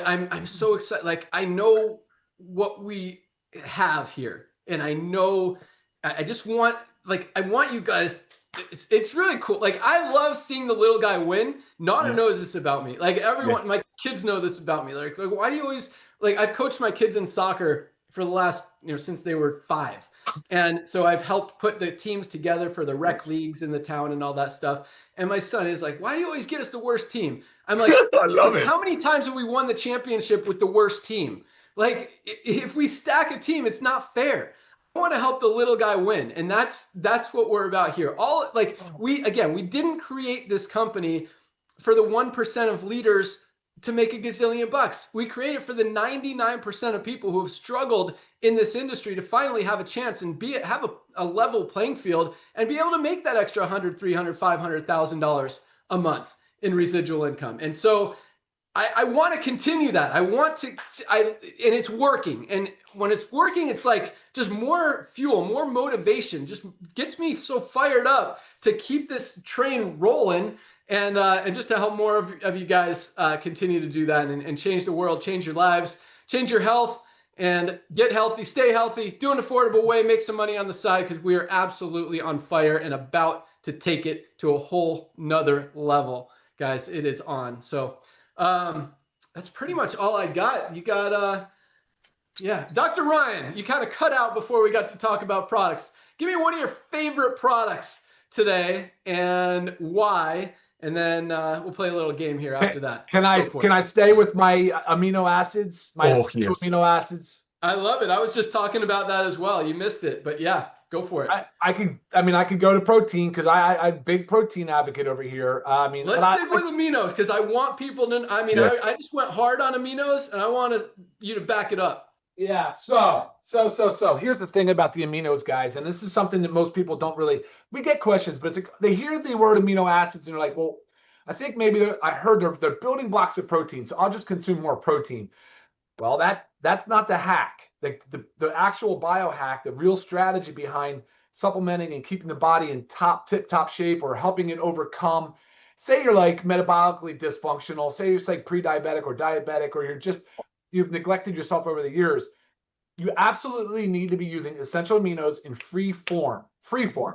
I'm so excited. I know what we have here, and I know I just want I want you guys It's really cool. Like, I love seeing the little guy win. Nana knows this about me. Like, everyone, my kids know this about me. Like, why do you always, like, I've coached my kids in soccer for the last, since they were 5. And so I've helped put the teams together for the rec leagues in the town and all that stuff. And my son is like, why do you always get us the worst team? I'm like, I love it. How many times have we won the championship with the worst team? Like, if we stack a team, it's not fair. I want to help the little guy win, and that's what we're about here. All, like, we didn't create this company for the 1% of leaders to make a gazillion bucks. We created for the 99% of people who have struggled in this industry to finally have a chance and have a level playing field and be able to make that extra $100,000, $300,000, $500,000 a month in residual income. And so I want to continue that. And it's working. And when it's working, it's like just more fuel, more motivation, just gets me so fired up to keep this train rolling and just to help more of you guys continue to do that and change the world, change your lives, change your health, and get healthy, stay healthy, do an affordable way, make some money on the side, because we are absolutely on fire and about to take it to a whole nother level. Guys, it is on. So that's pretty much all I got. You got, yeah, Dr. Ryan, you kind of cut out before we got to talk about products. Give me one of your favorite products today and why, and then we'll play a little game here after that. Can I stay with my amino acids, my essential amino acids? I love it. I was just talking about that as well. You missed it, but yeah, go for it. I could go to protein because I'm a big protein advocate over here. Let's stick with aminos because I want people to. I just went hard on aminos, and I want you to back it up. Yeah. So here's the thing about the aminos, guys, and this is something that most people don't really. We get questions, but it's like they hear the word amino acids and they're like, well, I think maybe I heard they're building blocks of protein, so I'll just consume more protein. Well, that's not the hack. The actual biohack, the real strategy behind supplementing and keeping the body in tip-top shape or helping it overcome. Say you're like metabolically dysfunctional, say you're like pre-diabetic or diabetic, or you've neglected yourself over the years. You absolutely need to be using essential aminos in free form,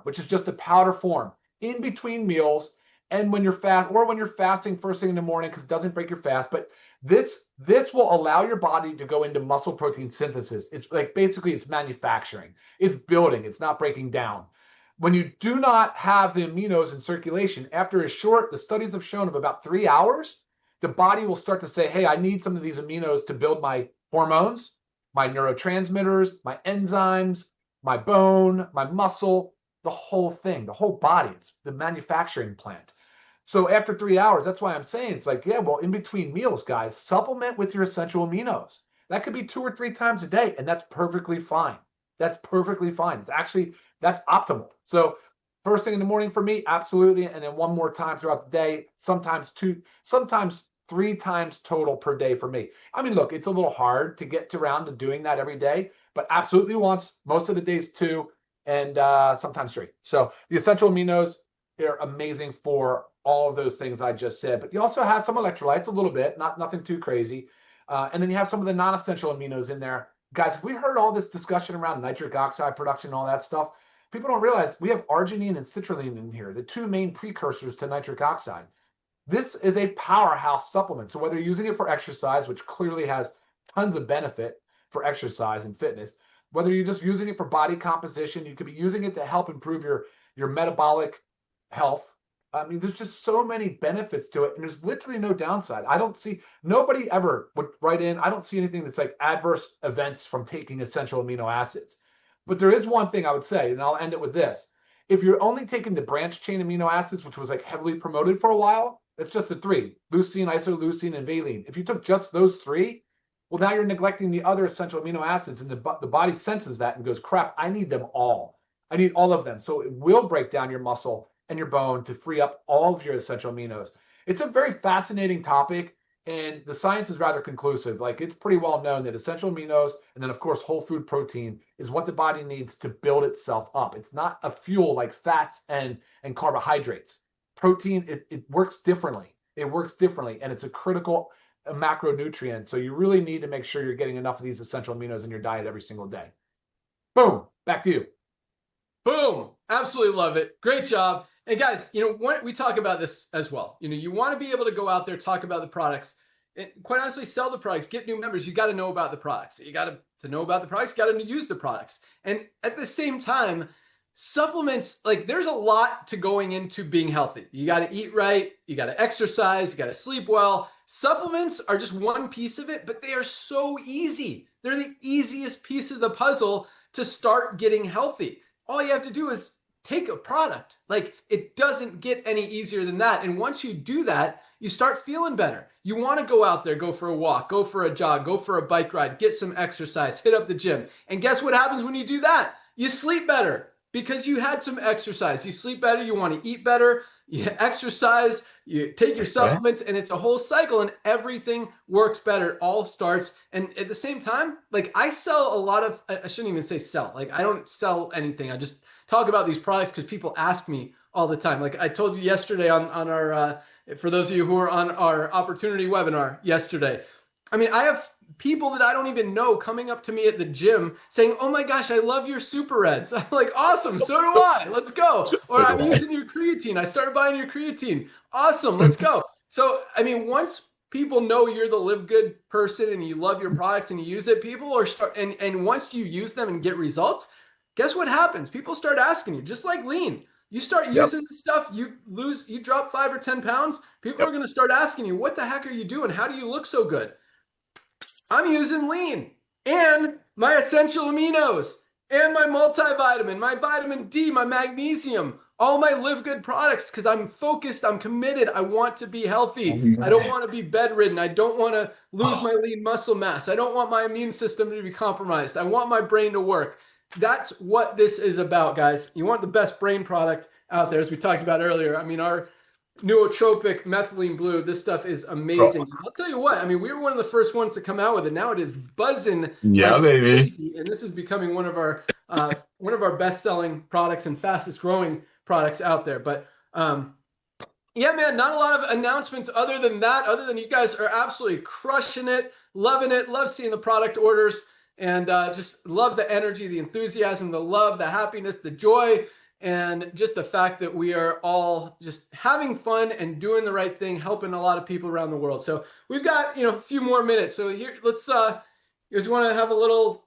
which is just a powder form in between meals and when you're fasting first thing in the morning because it doesn't break your fast. But this will allow your body to go into muscle protein synthesis. It's like basically it's manufacturing, it's building, it's not breaking down. When you do not have the aminos in circulation, after the studies have shown of about 3 hours, the body will start to say, hey, I need some of these aminos to build my hormones, my neurotransmitters, my enzymes, my bone, my muscle, the whole thing, the whole body. It's the manufacturing plant. So after 3 hours, that's why I'm saying it's like, yeah, well, in between meals, guys, supplement with your essential aminos. That could be 2 or 3 times a day, and that's perfectly fine. That's perfectly fine. That's optimal. So first thing in the morning for me, absolutely, and then one more time throughout the day, sometimes 2, sometimes 3 times total per day for me. I mean, look, it's a little hard to get around to doing that every day, but absolutely once, most of the days 2, and sometimes 3. So the essential aminos, they're amazing for all of those things I just said. But you also have some electrolytes, a little bit, nothing too crazy. And then you have some of the non-essential aminos in there. Guys, if we heard all this discussion around nitric oxide production and all that stuff, people don't realize we have arginine and citrulline in here, the 2 main precursors to nitric oxide. This is a powerhouse supplement. So whether you're using it for exercise, which clearly has tons of benefit for exercise and fitness, whether you're just using it for body composition, you could be using it to help improve your metabolic health. I mean, there's just so many benefits to it, and there's literally no downside. Nobody ever would write in, I don't see anything that's like adverse events from taking essential amino acids. But there is one thing I would say, and I'll end it with this. If you're only taking the branch chain amino acids, which was like heavily promoted for a while, it's just the 3, leucine, isoleucine, and valine. If you took just those 3, well, now you're neglecting the other essential amino acids, and the body senses that and goes, crap, I need them all. I need all of them. So it will break down your muscle and your bone to free up all of your essential aminos. It's a very fascinating topic, and the science is rather conclusive. Like, it's pretty well known that essential aminos, and then of course whole food protein, is what the body needs to build itself up. It's not a fuel like fats and carbohydrates. Protein, it works differently. It works differently, and it's a critical macronutrient. So you really need to make sure you're getting enough of these essential aminos in your diet every single day. Boom, back to you. Boom. Absolutely love it. Great job. And guys, we talk about this as well. You want to be able to go out there, talk about the products, and quite honestly, sell the products, get new members. You got to know about the products. You got to know about the products, you got to use the products. And at the same time, supplements, like there's a lot to going into being healthy. You got to eat right. You got to exercise. You got to sleep well. Supplements are just one piece of it, but they are so easy. They're the easiest piece of the puzzle to start getting healthy. All you have to do is take a product. Like it doesn't get any easier than that. And once you do that, you start feeling better. You want to go out there, go for a walk, go for a jog, go for a bike ride, get some exercise, hit up the gym. And guess what happens when you do that? You sleep better because you had some exercise. You sleep better, you want to eat better, you exercise, you take your supplements, and it's a whole cycle and everything works better. It all starts. And at the same time, like I sell a lot of, I shouldn't even say sell, like I don't sell anything. I just talk about these products because people ask me all the time. Like I told you yesterday on our, for those of you who were on our opportunity webinar yesterday, I mean, I have people that I don't even know coming up to me at the gym saying, oh my gosh, I love your Super Reds. I'm like, awesome, so do I, let's go. Or I'm using your creatine. I started buying your creatine. Awesome, let's go. So, I mean, once people know you're the Live Good person and you love your products and you use it, people are and once you use them and get results, guess what happens? People start asking you, just like lean. You start using the stuff, you drop 5 or 10 pounds, people are going to start asking you, what the heck are you doing? How do you look so good? I'm using lean and my essential aminos and my multivitamin, my vitamin D, my magnesium, all my Live Good products because I'm focused, I'm committed. I want to be healthy. I don't want to be bedridden. I don't want to lose my lean muscle mass. I don't want my immune system to be compromised. I want my brain to work. That's what this is about, guys. You want the best brain product out there, as we talked about earlier. I mean, our nootropic methylene blue, this stuff is amazing. I'll tell you what, I mean, we were one of the first ones to come out with it. Now it is buzzing. Yeah, baby. Crazy, and this is becoming one of our best-selling products and fastest-growing products out there. But yeah, man, not a lot of announcements other than that, other than you guys are absolutely crushing it, love seeing the product orders. And just love the energy, the enthusiasm, the love, the happiness, the joy, and just the fact that we are all just having fun and doing the right thing, helping a lot of people around the world. So we've got, a few more minutes. So here, let's, you guys want to have a little,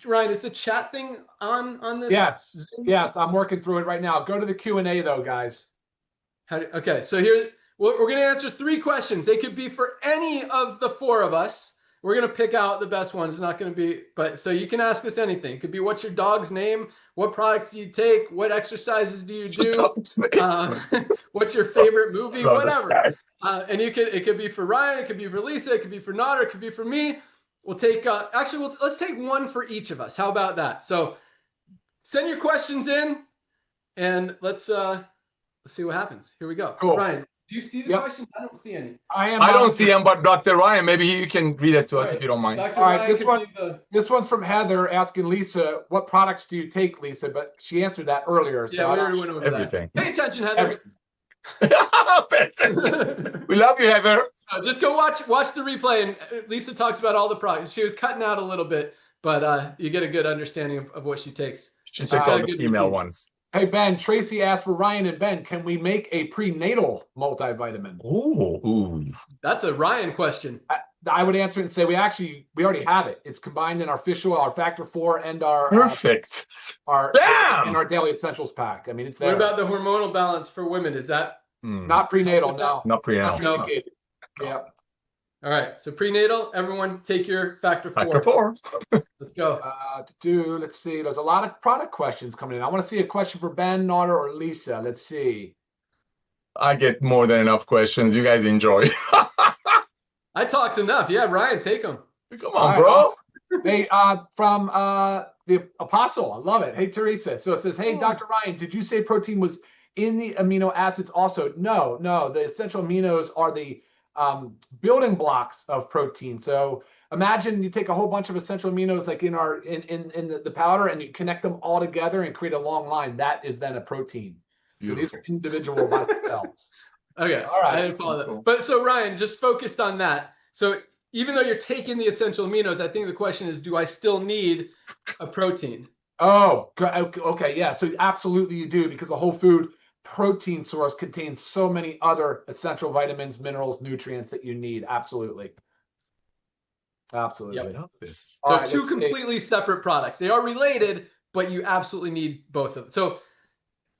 Ryan, is the chat thing on this? Yes. Zoom? Yes. I'm working through it right now. Go to the Q&A though, guys. Okay. So here, we're going to answer 3 questions. They could be for any of the 4 of us. We're going to pick out the best ones. It's not going to be, but so you can ask us anything. It could be, what's your dog's name? What products do you take? What exercises do you do? What's your favorite movie? Whatever. And it could be for Ryan. It could be for Lisa. It could be for Nader. It could be for me. We'll take, let's take one for each of us. How about that? So send your questions in and let's see what happens. Here we go. Cool. Ryan, do you see the questions? I don't see any. I don't see them, but Dr. Ryan, maybe you can read it to us if you don't mind. Dr. All right, Ryan this one's from Heather asking Lisa, what products do you take, Lisa? But she answered that earlier. So yeah, we already went over everything. that. Pay attention, Heather. We love you, Heather. Just go watch the replay, and Lisa talks about all the products. She was cutting out a little bit, but you get a good understanding of what she takes. She takes all the female ones. Hey, Ben, Tracy asked for Ryan and Ben, can we make a prenatal multivitamin? Ooh. That's a Ryan question. I would answer it and say we already have it. It's combined in our our Factor 4 and our perfect. In our daily essentials pack. I mean, it's there. What about the hormonal balance for women? Is that not prenatal? No, not prenatal. No. Yeah. All right. So prenatal, everyone take your Factor 4. Factor 4. Let's go. Let's see. There's a lot of product questions coming in. I want to see a question for Ben, Nader, or Lisa. Let's see. I get more than enough questions. You guys enjoy. I talked enough. Yeah, Ryan, take them. Come on, bro. Awesome. They from the Apostle. I love it. Hey, Teresa. So it says, hey, Dr. Ryan, did you say protein was in the amino acids also? No. The essential aminos are the building blocks of protein. So imagine you take a whole bunch of essential aminos like in the powder and you connect them all together and create a long line. That is then a protein. Beautiful. So these are individual by themselves. Okay. All right. I didn't follow that. But so Ryan, just focused on that. So even though you're taking the essential aminos, I think the question is, do I still need a protein? Oh, okay, yeah. So absolutely you do, because the whole food protein source contains so many other essential vitamins, minerals, nutrients that you need. Absolutely. I Absolutely. Yep. love this. All So right, two let's see. completely separate products. They are related, but you absolutely need both of them. So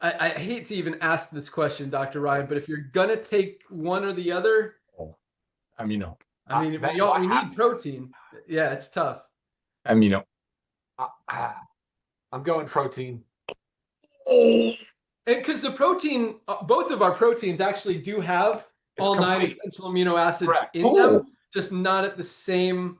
I hate to even ask this question, Dr. Ryan, but if you're gonna take one or the other, Oh, amino. I mean, Ben, we need protein. Yeah, it's tough. Amino. I'm going protein. Oh, And because the protein, both of our proteins actually do have It's all 9 complete. essential amino acids Correct. in oh, them, just not at the same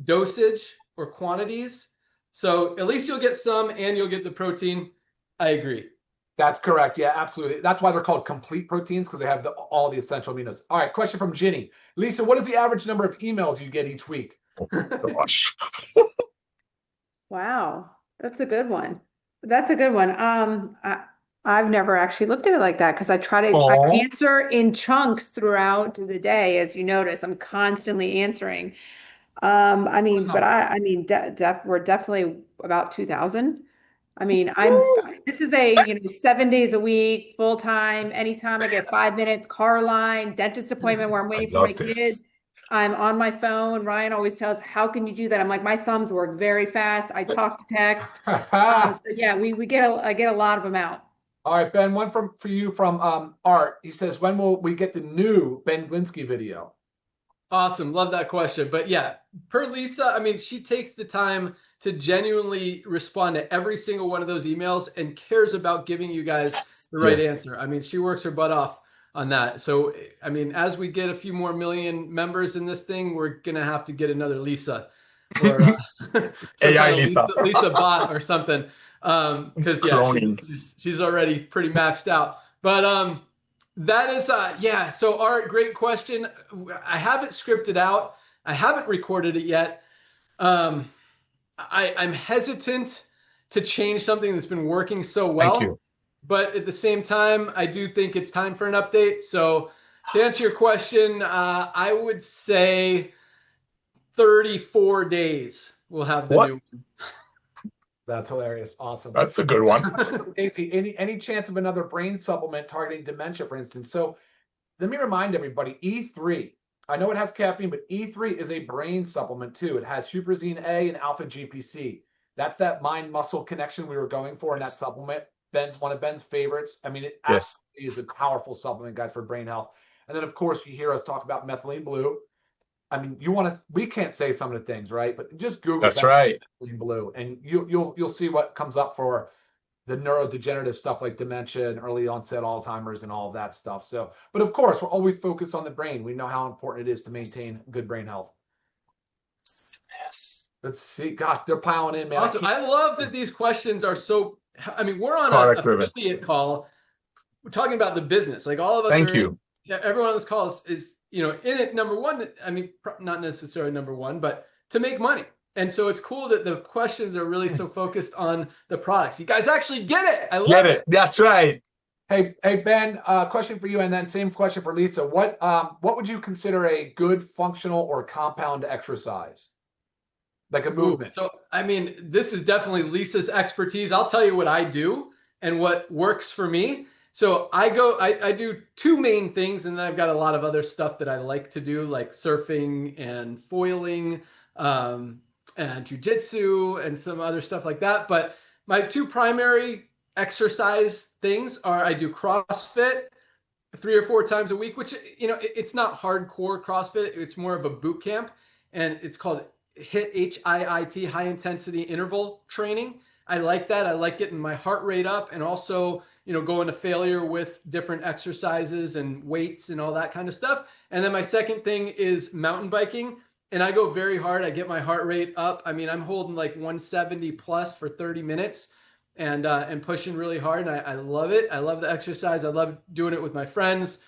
dosage or quantities. So at least you'll get some and you'll get the protein. I agree. That's correct. Yeah, absolutely. That's why they're called complete proteins, because they have all the essential aminos. All right, question from Ginny. Lisa, what is the average number of emails you get each week? gosh. Wow, that's a good one. That's a good one. I've never actually looked at it like that because I Oh, answer in chunks throughout the day. As you notice, I'm constantly answering. I mean, but Wow. I mean, we're definitely about 2,000. I mean, woo. this is a, 7 days a week, full time. Anytime I get 5 minutes, car line, dentist appointment where I'm I waiting for my love kid. this. I'm on my phone. Ryan always tells, how can you do that? I'm like, my thumbs work very fast. I talk to text. So yeah, I get a lot of them out. All right, Ben, one for you from Art. He says, when will we get the new Ben Glinsky video? Awesome. Love that question. But yeah, per Lisa, I mean, she takes the time to genuinely respond to every single one of those emails and cares about giving you guys Yes. the right Yes. answer. I mean, she works her butt off on that. So, I mean, as we get a few more million members in this thing, we're going to have to get another Lisa or some AI kind of Lisa. Lisa bot or something. Because yeah, Cloning. she's already pretty maxed out. But that is yeah. So Art, great question. I have it scripted out. I haven't recorded it yet. Um, I'm hesitant to change something that's been working so Thank well, you. but at the same time, I do think it's time for an update. So to answer your question, I would say 34 days we'll have the What? new That's hilarious. Awesome. That's a good one. one. Daisy, any chance of another brain supplement targeting dementia, for instance? So let me remind everybody, E3. I know it has caffeine, but E3 is a brain supplement too. It has huperzine A and alpha GPC. That's that mind muscle connection we were going for in that Yes. supplement. Ben's one of Ben's favorites. I mean, it Yes. absolutely is a powerful supplement, guys, for brain health. And then, of course, you hear us talk about methylene blue. I mean, we can't say some of the things, right? But just Google That's right. methylene blue, and you'll see what comes up for the neurodegenerative stuff like dementia and early onset Alzheimer's and all of that stuff. So, but of course, we're always focused on the brain. We know how important it is to maintain good brain health. Yes. Let's see. Gosh, they're piling in, man. Awesome. I love that these questions are so. I mean, we're on Product a driven. affiliate call. We're talking about the business. Like all of us Thank are in. you. Yeah, everyone on this call is in it. Number one. I mean, not necessarily number one, but to make money. And so it's cool that the questions are really so focused on the products. You guys actually get it. I love Get it. it. That's right. Hey Ben, question for you, and then same question for Lisa. What would you consider a good functional or compound exercise? Like a Ooh, movement. so I mean, this is definitely Lisa's expertise. I'll tell you what I do and what works for me. So I do two main things, and then I've got a lot of other stuff that I like to do, like surfing and foiling, and jujitsu and some other stuff like that. But my two primary exercise things are I do CrossFit 3 or 4 times a week, which it's not hardcore CrossFit. It's more of a boot camp, and it's called HIIT, high intensity interval training. I like that. I like getting my heart rate up, and also going to failure with different exercises and weights and all that kind of stuff. And then my second thing is mountain biking, and I go very hard. I get my heart rate up. I mean, I'm holding like 170 plus for 30 minutes and pushing really hard. And I love it. I love the exercise. I love doing it with my friends.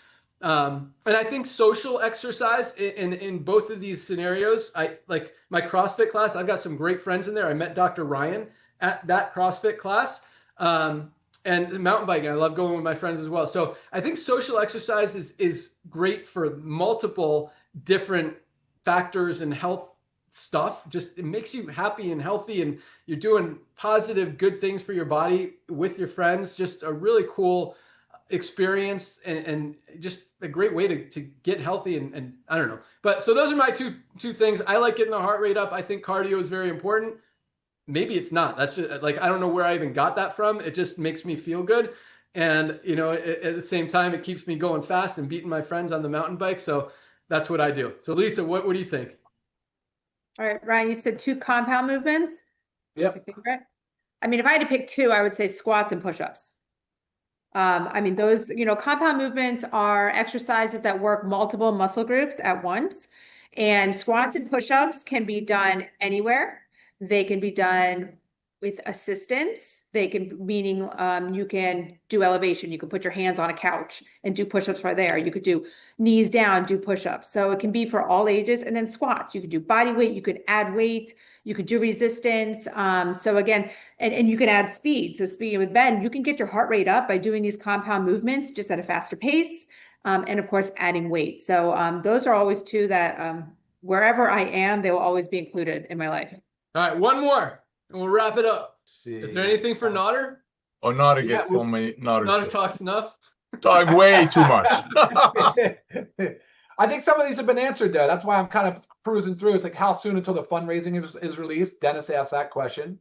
And I think social exercise in both of these scenarios, I like my CrossFit class. I've got some great friends in there. I met Dr. Ryan at that CrossFit class. And mountain biking, I love going with my friends as well. So I think social exercise is great for multiple different factors and health stuff. Just it makes you happy and healthy, and you're doing positive, good things for your body with your friends. Just a really cool experience and just a great way to get healthy and I don't know. But so those are my two things. I like getting the heart rate up. I think cardio is very important. Maybe it's not. That's just like, I don't know where I even got that from. It just makes me feel good. And, you know, at the same time, it keeps me going fast and beating my friends on the mountain bike. So that's what I do. So Lisa, what do you think? All right, Ryan, you said 2 compound movements. Yep. I mean, if I had to pick 2, I would say squats and push-ups. I mean, those, you know, compound movements are exercises that work multiple muscle groups at once. And squats and push-ups can be done anywhere. They can be done with assistance. They can, meaning you can do elevation. You can put your hands on a couch and do push-ups right there. You could do knees down, do push-ups. So it can be for all ages. And then squats, you could do body weight, you could add weight, you could do resistance. So again, and you can add speed. So speaking with Ben, you can get your heart rate up by doing these compound movements just at a faster pace. And of course, adding weight. So those are always 2 that wherever I am, they will always be included in my life. All right, one more and we'll wrap it up. See. Is there anything for Nodder? Oh, Nodder Yeah, gets so many. Nodder talks enough. Talk way too much. I think some of these have been answered though. That's why I'm kind of cruising through. It's like, how soon until the fundraising is released? Dennis asked that question.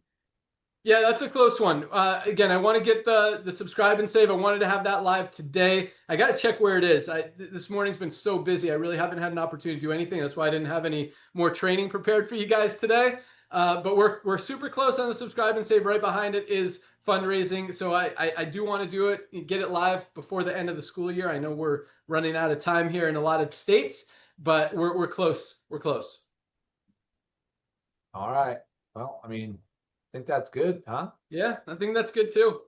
Yeah, that's a close one. Again, I want to get the subscribe and save. I wanted to have that live today. I got to check where it is. This morning's been so busy. I really haven't had an opportunity to do anything. That's why I didn't have any more training prepared for you guys today. But we're super close on the subscribe and save. Right behind it is fundraising. So I do want to do it, get it live before the end of the school year. I know we're running out of time here in a lot of states, but we're close. We're close. All right. Well, I mean, I think that's good, huh? Yeah, I think that's good too.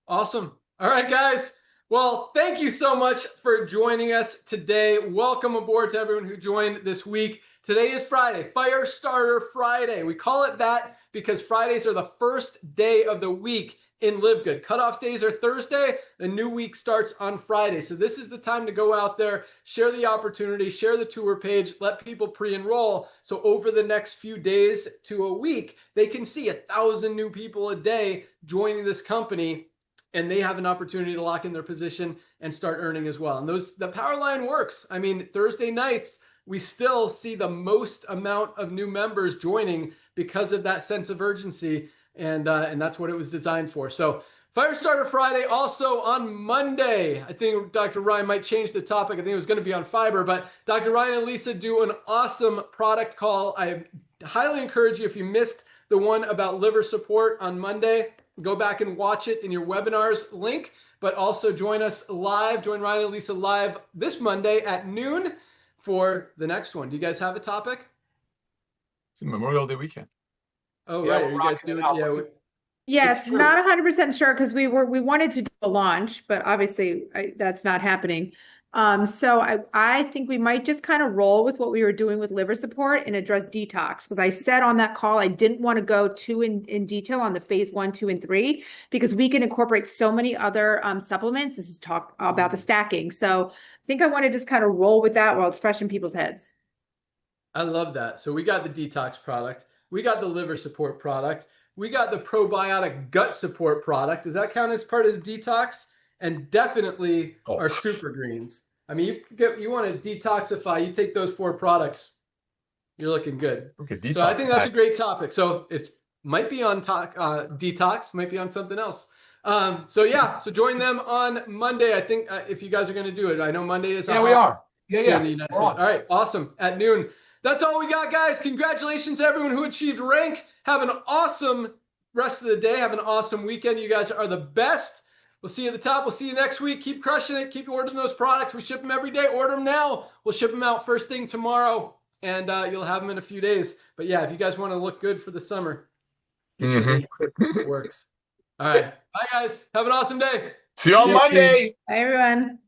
Awesome. All right, guys. Well, thank you so much for joining us today. Welcome aboard to everyone who joined this week. Today is Friday, Firestarter Friday. We call it that because Fridays are the first day of the week in LiveGood. Cutoff days are Thursday. The new week starts on Friday. So this is the time to go out there, share the opportunity, share the tour page, let people pre-enroll. So over the next few days to a week, they can see 1,000 new people a day joining this company, and they have an opportunity to lock in their position and start earning as well. And the power line works. I mean, Thursday nights, we still see the most amount of new members joining because of that sense of urgency. And that's what it was designed for. So Firestarter Friday, also on Monday. I think Dr. Ryan might change the topic. I think it was going to be on fiber, but Dr. Ryan and Lisa do an awesome product call. I highly encourage you, if you missed the one about liver support on Monday, go back and watch it in your webinars link, but also join us live, join Ryan and Lisa live this Monday at noon for the next one. Do you guys have a topic? It's a Memorial Day weekend. Oh, Yeah, right. we're Are you guys rocking it doing out. yeah. Yes, true. not 100% sure because we wanted to do a launch, but obviously that's not happening. So I think we might just kind of roll with what we were doing with liver support and address detox, because I said on that call I didn't want to go too in detail on the phase 1, 2, and 3 because we can incorporate so many other supplements. This is talk about the stacking. So I think I want to just kind of roll with that while it's fresh in people's heads. I love that. So we got the detox product. We got the liver support product. We got the probiotic gut support product. Does that count as part of the detox? And definitely our super greens. I mean, you want to detoxify, you take those 4 products, you're looking good. Okay, so I think that's a great topic. So it might be on detox, might be on something else. So yeah, so join them on Monday. I think if you guys are going to do it, I know Monday is. Yeah, we are. Yeah. In the United States. All right, awesome. At noon. That's all we got, guys. Congratulations to everyone who achieved rank. Have an awesome rest of the day. Have an awesome weekend. You guys are the best. We'll see you at the top. We'll see you next week. Keep crushing it. Keep ordering those products. We ship them every day. Order them now. We'll ship them out first thing tomorrow, and you'll have them in a few days. But yeah, if you guys want to look good for the summer, get your link quick. It works. All right. Bye, guys. Have an awesome day. See you on Monday. Bye, everyone.